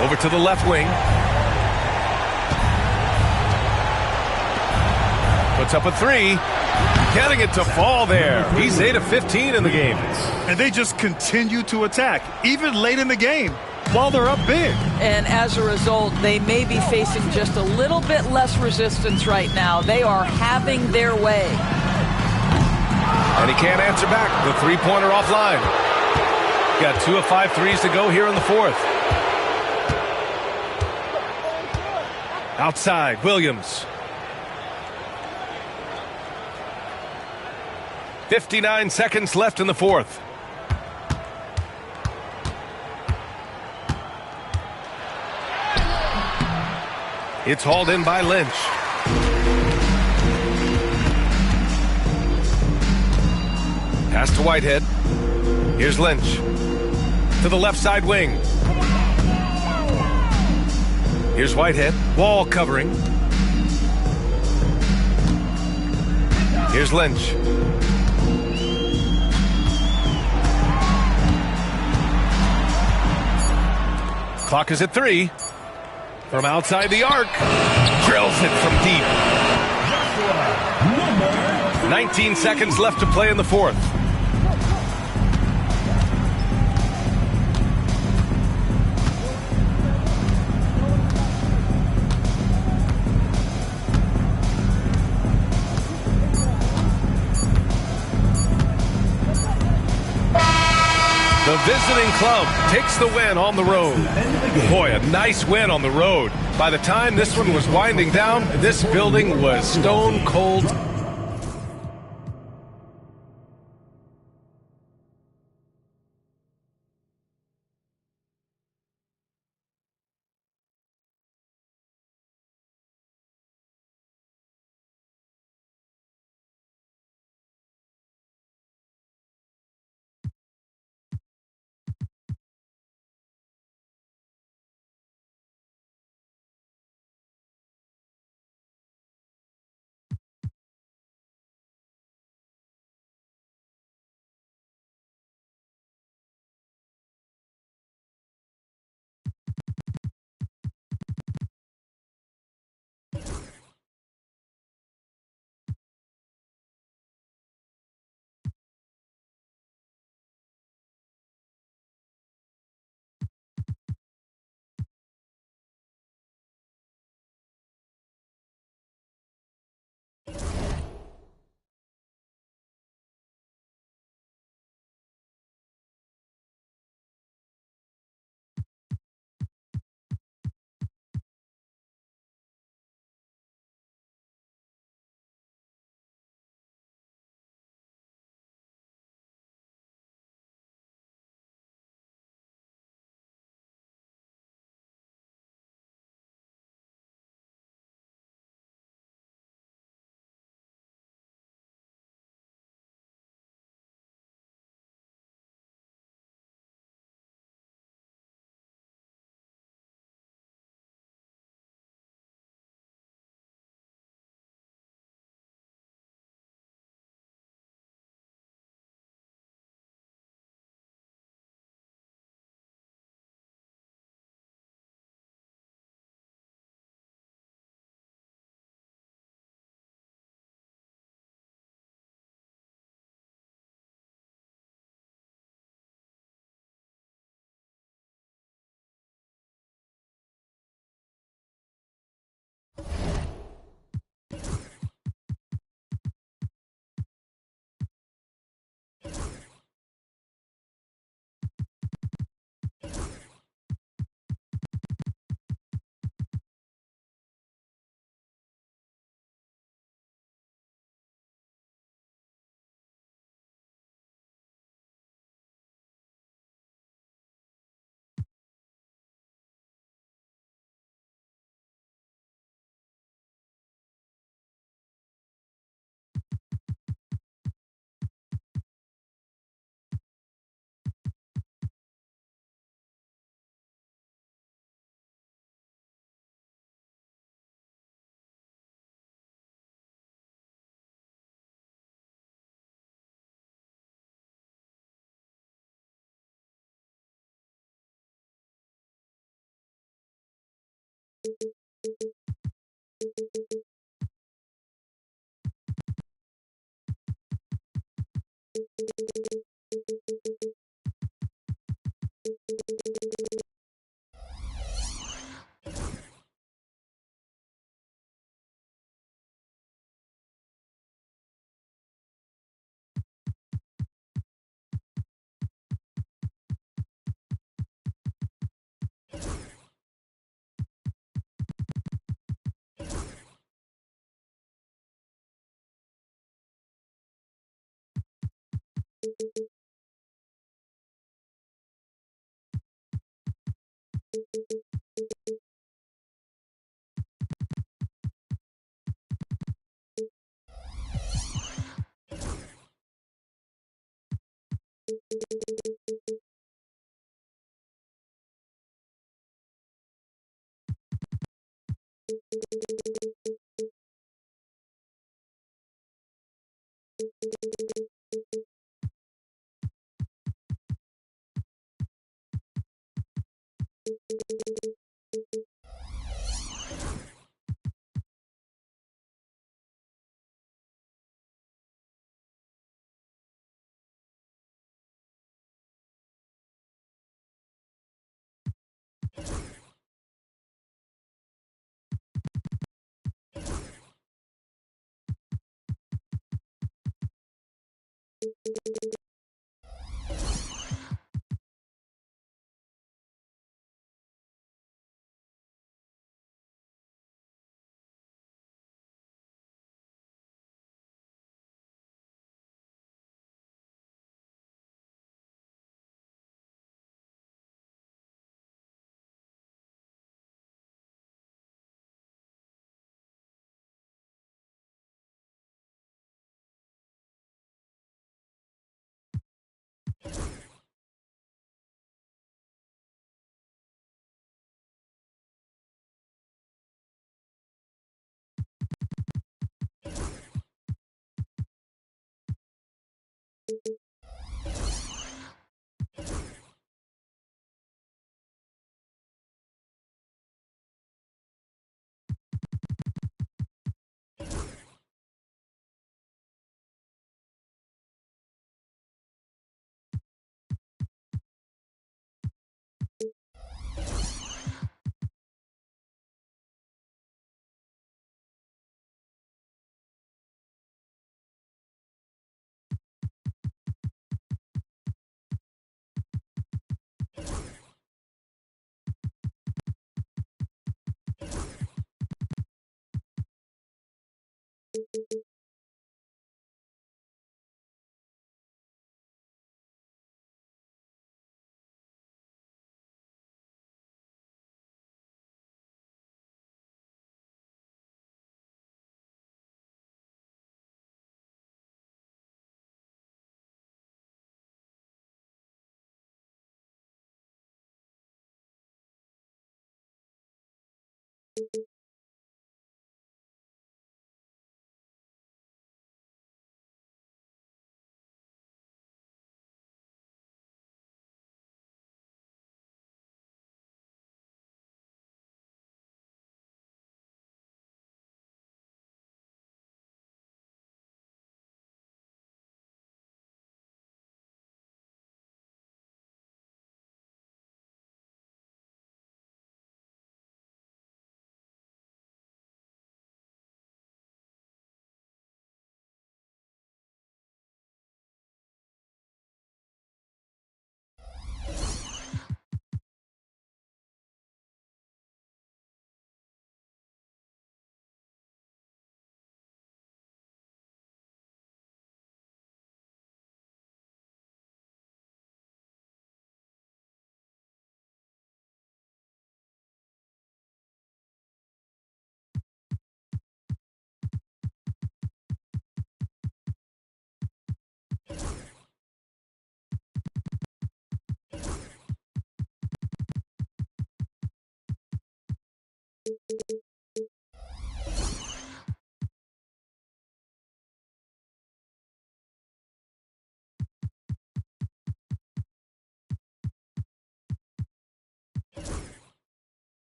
Speaker 12: Over to the left wing. Puts up a 3. Getting it to fall there. He's 8 of 15 in the game.
Speaker 13: And they just continue to attack, even late in the game, while they're up big.
Speaker 14: And as a result, they may be facing just a little bit less resistance right now. They are having their way.
Speaker 12: And he can't answer back. The 3-pointer offline. Got 2 of 5 threes to go here in the fourth. Outside, Williams. 59 seconds left in the fourth. It's hauled in by Lynch. Pass to Whitehead. Here's Lynch. To the left side wing. Here's Whitehead. Wall covering. Here's Lynch. Clock is at 3. From outside the arc. Drills it from deep. 19 seconds left to play in the fourth. The visiting club takes the win on the road. Boy, a nice win on the road. By the time this one was winding down, this building was stone cold.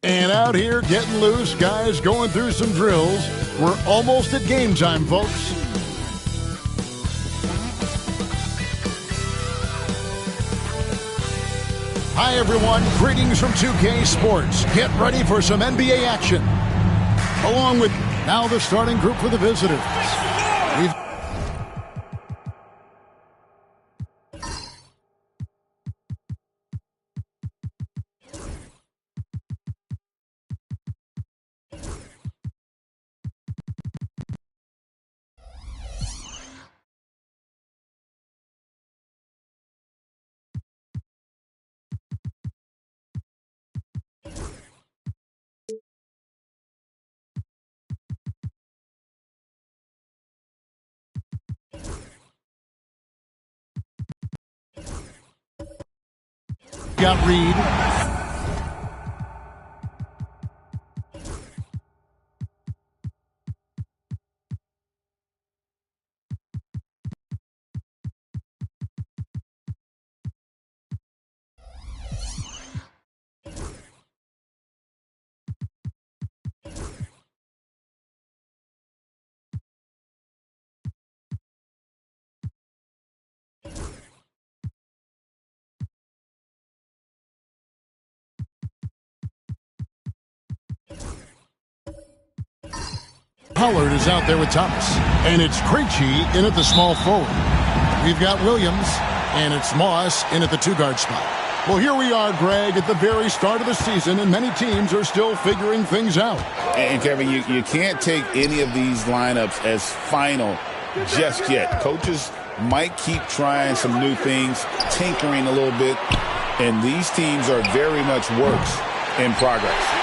Speaker 1: And out here getting loose, guys going through some drills. We're almost at game time, folks. Hi, everyone. Greetings from 2K Sports. Get ready for some NBA action. Along with now the starting group for the visitors. We've got Reed. Pollard is out there with Thomas. And it's Krejci in at the small forward. We've got Williams, and it's Moss in at the two-guard spot. Well, here we are, Greg, at the very start of the season, and many teams are still figuring things out.
Speaker 2: And Kevin, you can't take any of these lineups as final just yet. Coaches might keep trying some new things, tinkering a little bit, and these teams are very much works in progress.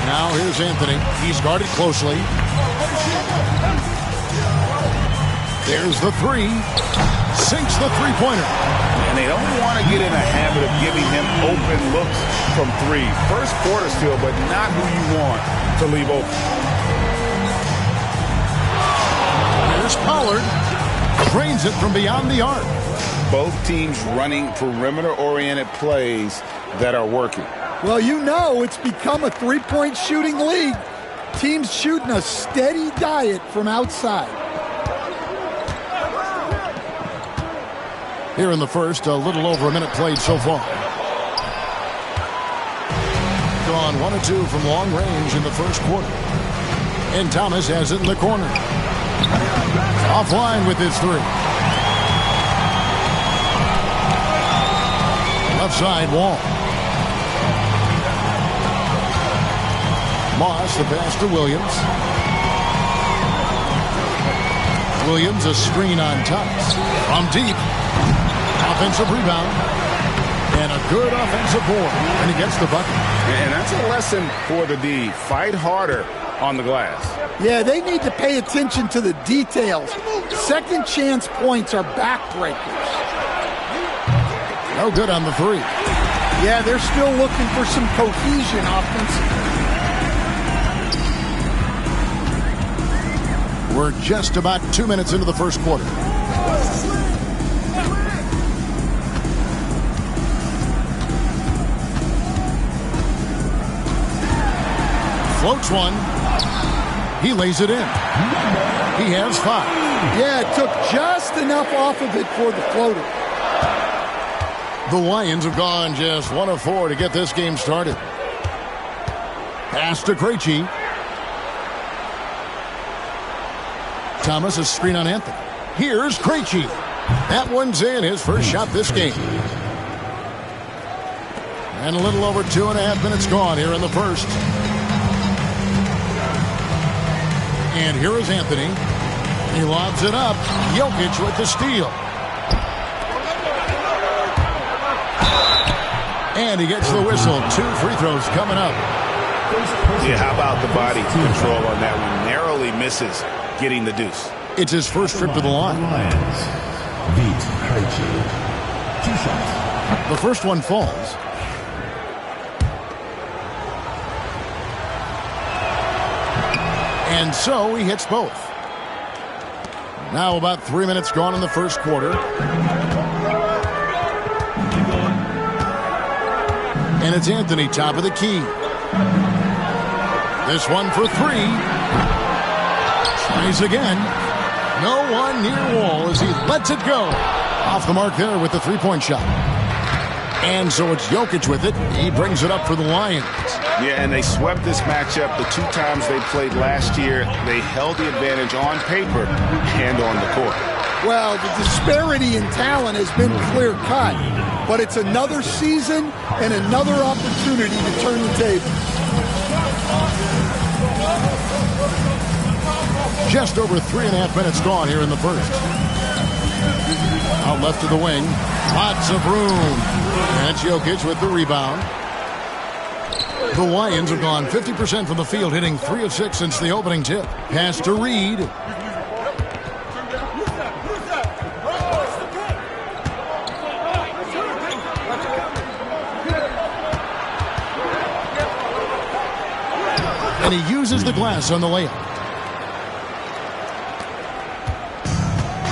Speaker 1: Now here's Anthony. He's guarded closely. There's the three. Sinks the three-pointer.
Speaker 2: And they don't want to get in a habit of giving him open looks from three. First quarter still, but not who you want to leave open.
Speaker 1: There's Pollard. Drains it from beyond the arc.
Speaker 2: Both teams running perimeter-oriented plays that are working.
Speaker 16: Well, you know it's become a three-point shooting league. Teams shooting a steady diet from outside.
Speaker 1: Here in the first, a little over a minute played so far. Gone 1 of 2 from long range in the first quarter. And Thomas has it in the corner. Offline with his three. Left side wall. Moss, the pass to Williams. Williams, a screen on Thomas. From deep. Offensive rebound. And a good offensive board. And he gets the bucket.
Speaker 2: And that's a lesson for the D. Fight harder on the glass.
Speaker 16: Yeah, they need to pay attention to the details. Second chance points are backbreakers.
Speaker 1: No good on the three.
Speaker 16: Yeah, they're still looking for some cohesion offensively.
Speaker 1: We're just about 2 minutes into the first quarter. Floats one. He lays it in. He has 5.
Speaker 16: Yeah, it took just enough off of it for the floater.
Speaker 1: The Lions have gone just 1 of 4 to get this game started. Pass to Krejci. Thomas, a screen on Anthony. Here's Krejci. That one's in, his first shot this game. And a little over 2.5 minutes gone here in the first. And here is Anthony. He lobs it up. Jokic with the steal. And he gets the whistle. 2 free throws coming up.
Speaker 2: Yeah, how about the body control on that one? Narrowly misses getting the deuce.
Speaker 1: It's his first trip to the line.
Speaker 5: Beat Krejci. 2 shots.
Speaker 1: The first one falls. And so he hits both. Now about 3 minutes gone in the first quarter. And it's Anthony, top of the key. This one for 3. Tries again. No one near wall as he lets it go. Off the mark there with the three-point shot. And so it's Jokic with it. He brings it up for the Lions.
Speaker 2: Yeah, and they swept this matchup the 2 times they played last year. They held the advantage on paper and on the court.
Speaker 16: Well, the disparity in talent has been clear-cut, but it's another season and another opportunity to turn the table.
Speaker 1: Just over 3.5 minutes gone here in the first. Out left of the wing. Lots of room. That's Jokic with the rebound. The Lions have gone 50% from the field, hitting 3 of 6 since the opening tip. Pass to Reed. And he uses the glass on the layup.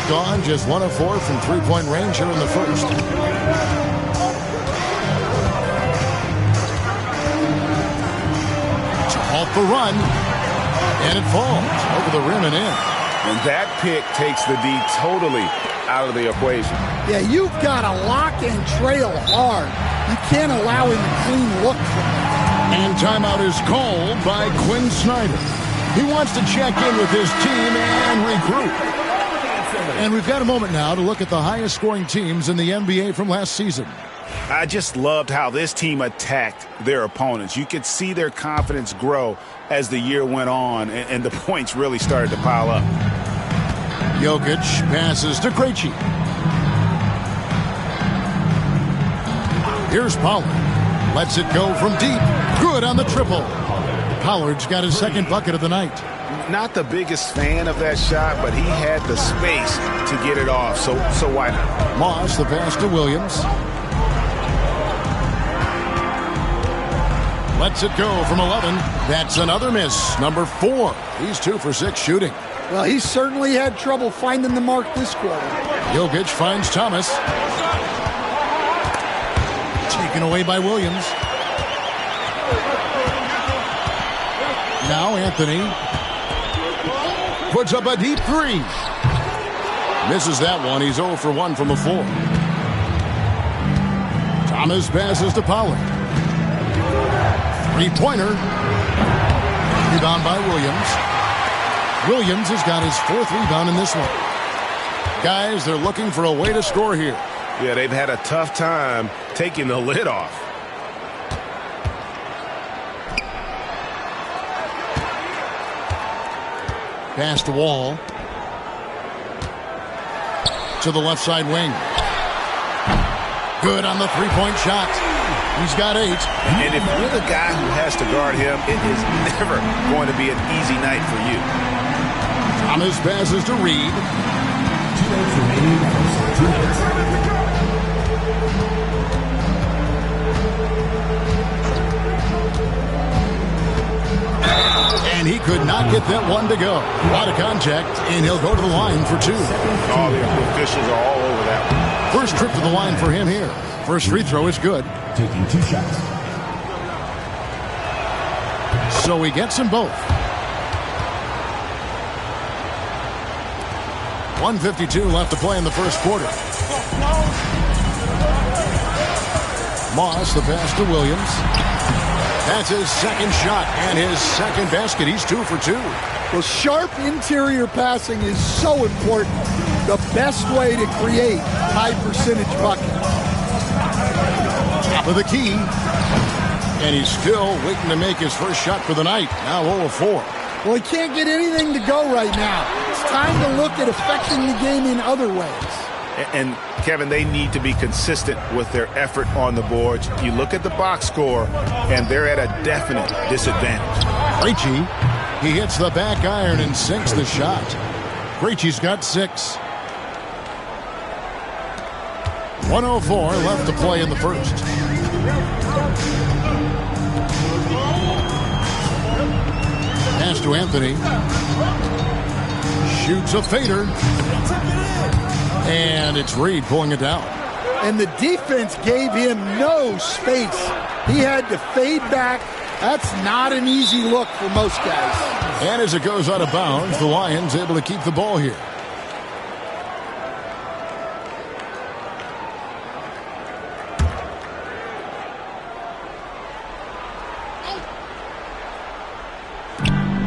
Speaker 1: Gone just 1 of 4 from three-point range here in the first. To halt the run. And it falls over the rim and in.
Speaker 2: And that pick takes the D totally out of the equation.
Speaker 16: Yeah, you've got to lock and trail hard. You can't allow him a clean look from it.
Speaker 1: And timeout is called by Quinn Snyder. He wants to check in with his team and regroup. And we've got a moment now to look at the highest scoring teams in the NBA from last season.
Speaker 2: I just loved how this team attacked their opponents. You could see their confidence grow as the year went on, and the points really started to pile up.
Speaker 1: Jokic passes to Krejci. Here's Pollard. Lets it go from deep. Good on the triple. Pollard's got his second bucket of the night.
Speaker 2: Not the biggest fan of that shot, but he had the space to get it off, so why not?
Speaker 1: Moss, the pass to Williams. Lets it go from 11. That's another miss. Number 4. He's 2 for 6 shooting.
Speaker 16: Well, he certainly had trouble finding the mark this quarter.
Speaker 1: Jokic finds Thomas. Taken away by Williams. Now Anthony puts up a deep 3. Misses that one. He's 0 for 1 from the floor. Thomas passes to Pollard. Three-pointer. Rebound by Williams. Williams has got his 4th rebound in this one. Guys, they're looking for a way to score here.
Speaker 11: Yeah, they've had a tough time taking the lid off.
Speaker 1: Pass to Wall. To the left side wing. Good on the three-point shot. He's got 8.
Speaker 2: And if you're the guy who has to guard him, it is never going to be an easy night for you.
Speaker 1: Thomas passes to Reed.
Speaker 5: 2 minutes remaining. 2 minutes.
Speaker 1: And he could not get that one to go. A lot of contact, and he'll go to the line for 2.
Speaker 4: All the officials are all over that one.
Speaker 1: First trip to the line for him here. First free throw is good.
Speaker 5: Taking 2 shots.
Speaker 1: So he gets them both. 1:52 left to play in the first quarter. Moss, the pass to Williams. That's his second shot and his second basket. He's 2 for 2.
Speaker 16: Well, sharp interior passing is so important. The best way to create high percentage buckets.
Speaker 1: Top of the key. And he's still waiting to make his first shot for the night. Now 0 of 4.
Speaker 16: Well, he can't get anything to go right now. It's time to look at affecting the game in other ways.
Speaker 4: And, Kevin, they need to be consistent with their effort on the boards. You look at the box score, and they're at a definite disadvantage.
Speaker 1: Krejci, he hits the back iron and sinks the shot. Krejci's got 6. 1:04 left to play in the first. Pass to Anthony. Shoots a fader. And it's Reed pulling it down.
Speaker 16: And the defense gave him no space. He had to fade back. That's not an easy look for most guys.
Speaker 1: And as it goes out of bounds, the Lions able to keep the ball here.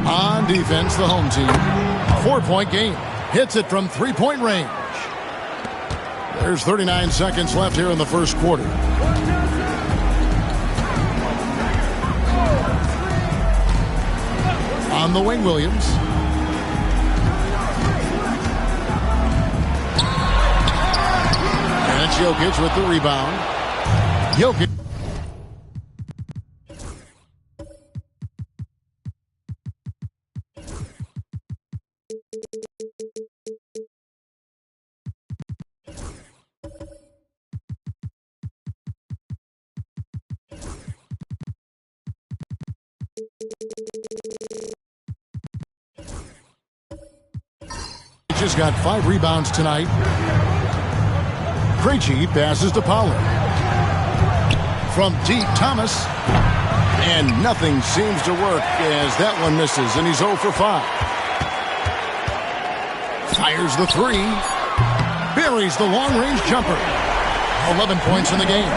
Speaker 1: On defense, the home team. 4-point game. Hits it from 3-point range. There's 39 seconds left here in the first quarter. On the wing, Williams. And it's Jokic with the rebound. Jokic. Just got 5 rebounds tonight. Krejci passes to Pollard. From deep, Thomas. And nothing seems to work as that one misses, and he's 0 for 5. Fires the 3. Buries the long-range jumper. 11 points in the game.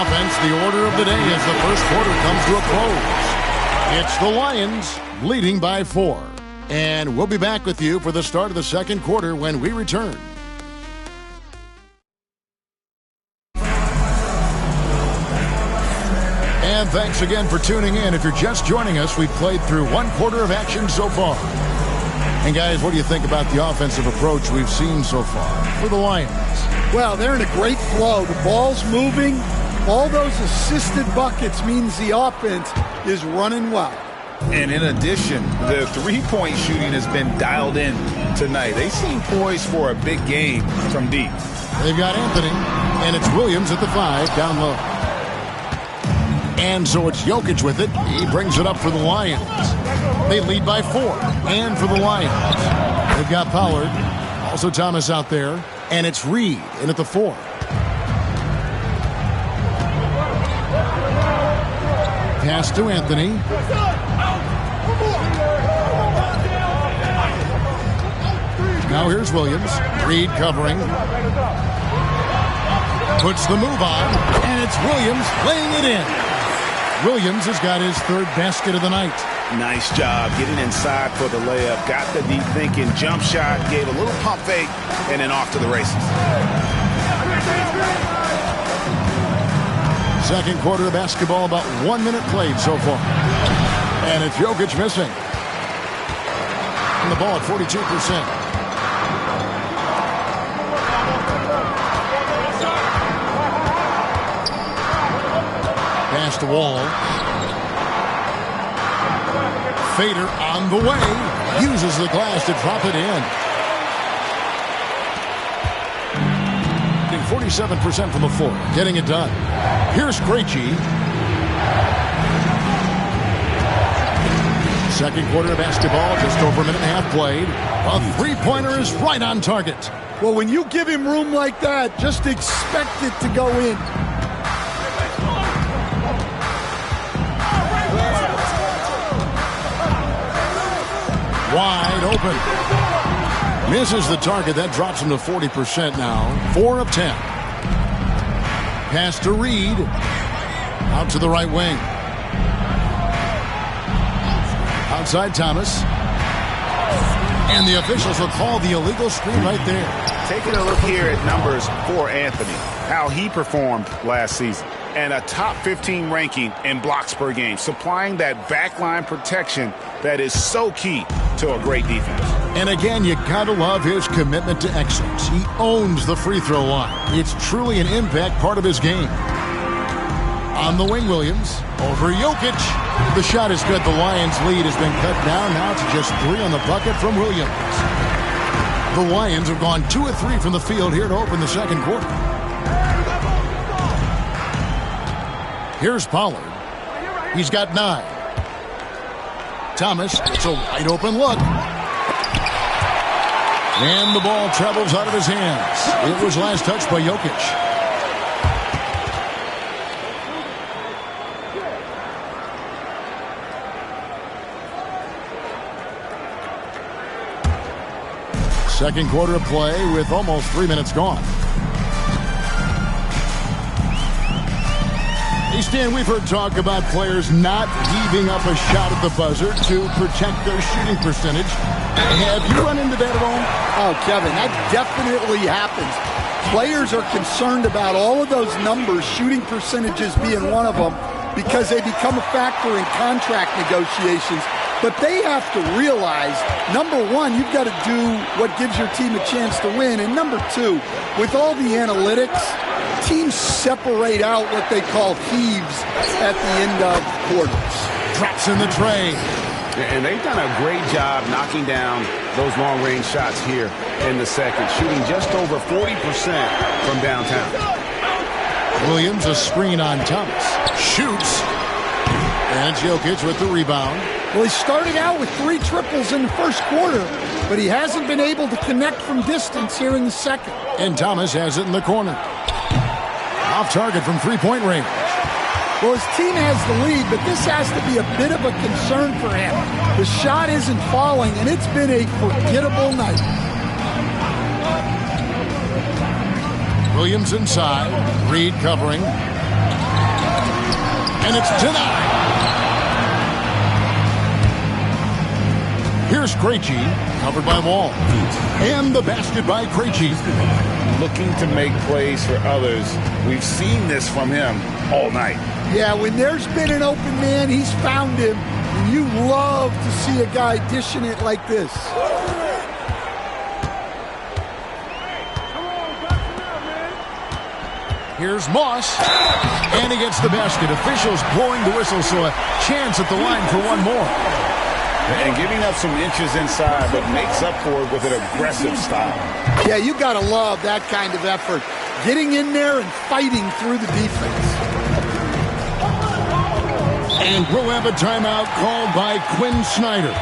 Speaker 1: Offense, the order of the day as the first quarter comes to a close. It's the Lions leading by 4. And we'll be back with you for the start of the second quarter when we return. And thanks again for tuning in. If you're just joining us, we've played through 1 quarter of action so far. And guys, what do you think about the offensive approach we've seen so far for the Lions?
Speaker 16: Well, they're in a great flow. The ball's moving. All those assisted buckets means the offense is running well.
Speaker 4: And in addition, the three-point shooting has been dialed in tonight. They seem poised for a big game from deep.
Speaker 1: They've got Anthony, and it's Williams at the 5 down low. And so it's Jokic with it. He brings it up for the Lions. They lead by 4. And for the Lions, they've got Pollard, also Thomas out there, and it's Reed in at the 4. Pass to Anthony. Now here's Williams. Reed covering. Puts the move on, and it's Williams laying it in. Williams has got his 3rd basket of the night.
Speaker 4: Nice job getting inside for the layup. Got the deep thinking jump shot, gave a little pump fake, and then off to the races.
Speaker 1: Second quarter of basketball, about 1 minute played so far. And it's Jokic missing. And the ball at 42%. Pass to Wall. Fader on the way. Uses the glass to drop it in. 47% from the floor. Getting it done. Here's Krejci. Second quarter of basketball, just over a minute and a half played. A three-pointer is right on target.
Speaker 16: Well, when you give him room like that, just expect it to go in.
Speaker 1: Wide open. Misses the target. That drops him to 40% now. 4 of 10. Pass to Reed. Out to the right wing. Outside Thomas. And the officials will call the illegal screen right there.
Speaker 4: Taking a look here at numbers for Anthony, how he performed last season. And a top 15 ranking in blocks per game, supplying that backline protection that is so key to a great defense.
Speaker 1: And again, you gotta love his commitment to excellence. He owns the free throw line. It's truly an impact part of his game. On the wing, Williams. Over Jokic. The shot is good. The Lions' lead has been cut down now to just 3 on the bucket from Williams. The Lions have gone 2 of 3 from the field here to open the second quarter. Here's Pollard. He's got 9. Thomas gets a wide open look. And the ball travels out of his hands. It was last touched by Jokic. Second quarter of play with almost 3 minutes gone. Hey, Stan, we've heard talk about players not heaving up a shot at the buzzer to protect their shooting percentage. Have you run into that at all?
Speaker 16: Oh, Kevin, that definitely happens. Players are concerned about all of those numbers, shooting percentages being one of them, because they become a factor in contract negotiations. But they have to realize, number one, you've got to do what gives your team a chance to win. And number two, with all the analytics, teams separate out what they call heaves at the end of quarters.
Speaker 1: Drops in the tray.
Speaker 4: And they've done a great job knocking down those long-range shots here in the second, shooting just over 40% from downtown.
Speaker 1: Williams, a screen on Thomas. Shoots. And Jokic with the rebound.
Speaker 16: Well, he started out with 3 triples in the first quarter, but he hasn't been able to connect from distance here in the second.
Speaker 1: And Thomas has it in the corner. Off target from three-point range.
Speaker 16: Well, his team has the lead, but this has to be a bit of a concern for him. The shot isn't falling, and it's been a forgettable night.
Speaker 1: Williams inside. Reed covering. And it's denied. Here's Krejci, covered by Wall. And the basket by Krejci.
Speaker 4: Looking to make plays for others. We've seen this from him all night.
Speaker 16: Yeah, when there's been an open man, he's found him. And you love to see a guy dishing it like this.
Speaker 1: Here's Moss. And he gets the basket. Officials blowing the whistle, so a chance at the line for one more.
Speaker 4: And giving up some inches inside, but makes up for it with an aggressive style.
Speaker 16: Yeah, you got to love that kind of effort. Getting in there and fighting through the defense.
Speaker 1: And we'll have a timeout called by Quinn Snyder.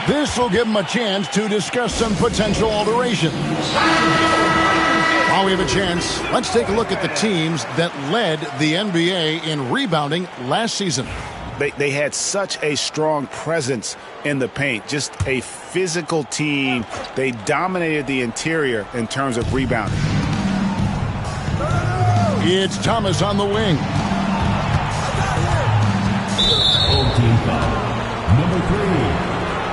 Speaker 1: This will give him a chance to discuss some potential alterations. While we have a chance, let's take a look at the teams that led the NBA in rebounding last season.
Speaker 4: They had such a strong presence in the paint, just a physical team. They dominated the interior in terms of rebounding.
Speaker 1: It's Thomas on the wing.
Speaker 5: Old team foul. Number 3.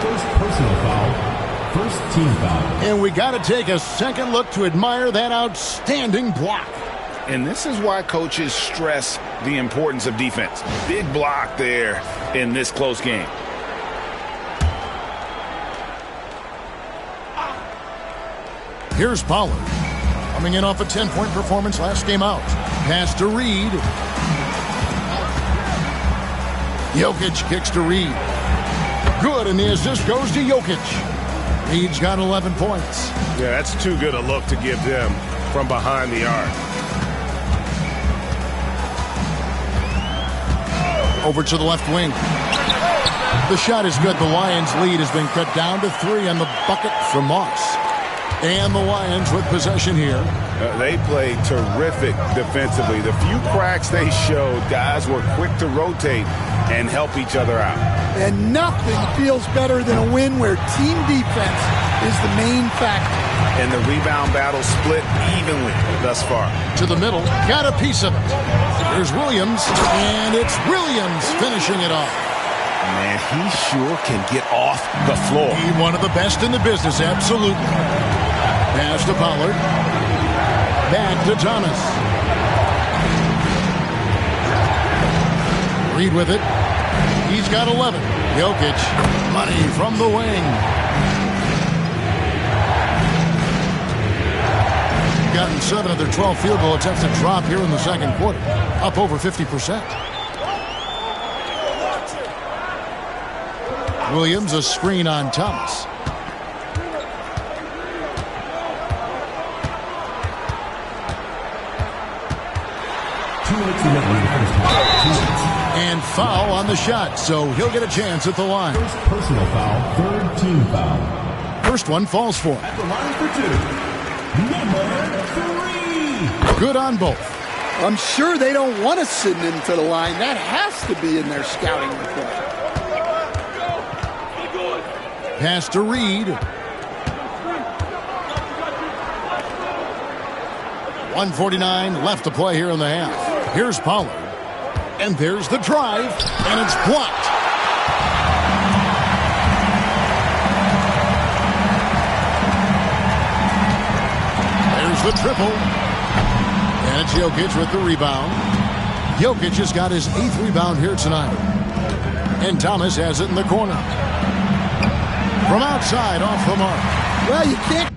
Speaker 5: First personal foul. First team foul.
Speaker 1: And we got to take a second look to admire that outstanding block.
Speaker 4: And this is why coaches stress the importance of defense. Big block there in this close game.
Speaker 1: Here's Pollard. Coming in off a 10-point performance last game out. Pass to Reed. Jokic kicks to Reed. Good, and the assist goes to Jokic. Reed's got 11 points.
Speaker 11: Yeah, that's too good a look to give them from behind the arc.
Speaker 1: Over to the left wing. The shot is good. The Lions' lead has been cut down to 3 on the bucket from Moss. And the Lions with possession here.
Speaker 4: They played terrific defensively. The few cracks they showed, guys were quick to rotate and help each other out.
Speaker 16: And nothing feels better than a win where team defense is the main factor.
Speaker 4: And the rebound battle split evenly thus far.
Speaker 1: To the middle, got a piece of it. There's Williams, and it's Williams finishing it off.
Speaker 4: Man, he sure can get off the floor.
Speaker 1: He's one of the best in the business, absolutely. Pass to Pollard. Back to Thomas. Reed with it. He's got 11. Jokic, money from the wing. Gotten 7 of their 12 field goal attempts to drop here in the second quarter. Up over 50%. Williams, a screen on Thomas. And foul on the shot, so he'll get a chance at the line.
Speaker 5: First personal foul, third team foul.
Speaker 1: First one falls for him.
Speaker 5: At the line for 2, number 3.
Speaker 1: Good on both.
Speaker 16: I'm sure they don't want to send him to the line. That has to be in their scouting report.
Speaker 1: Pass to Reed. 1:49 left to play here in the half. Here's Pollard. And there's the drive. And it's blocked. There's the triple. And it's Jokic with the rebound. Jokic has got his 8th rebound here tonight. And Thomas has it in the corner. From outside, off the mark.
Speaker 16: Well, you can't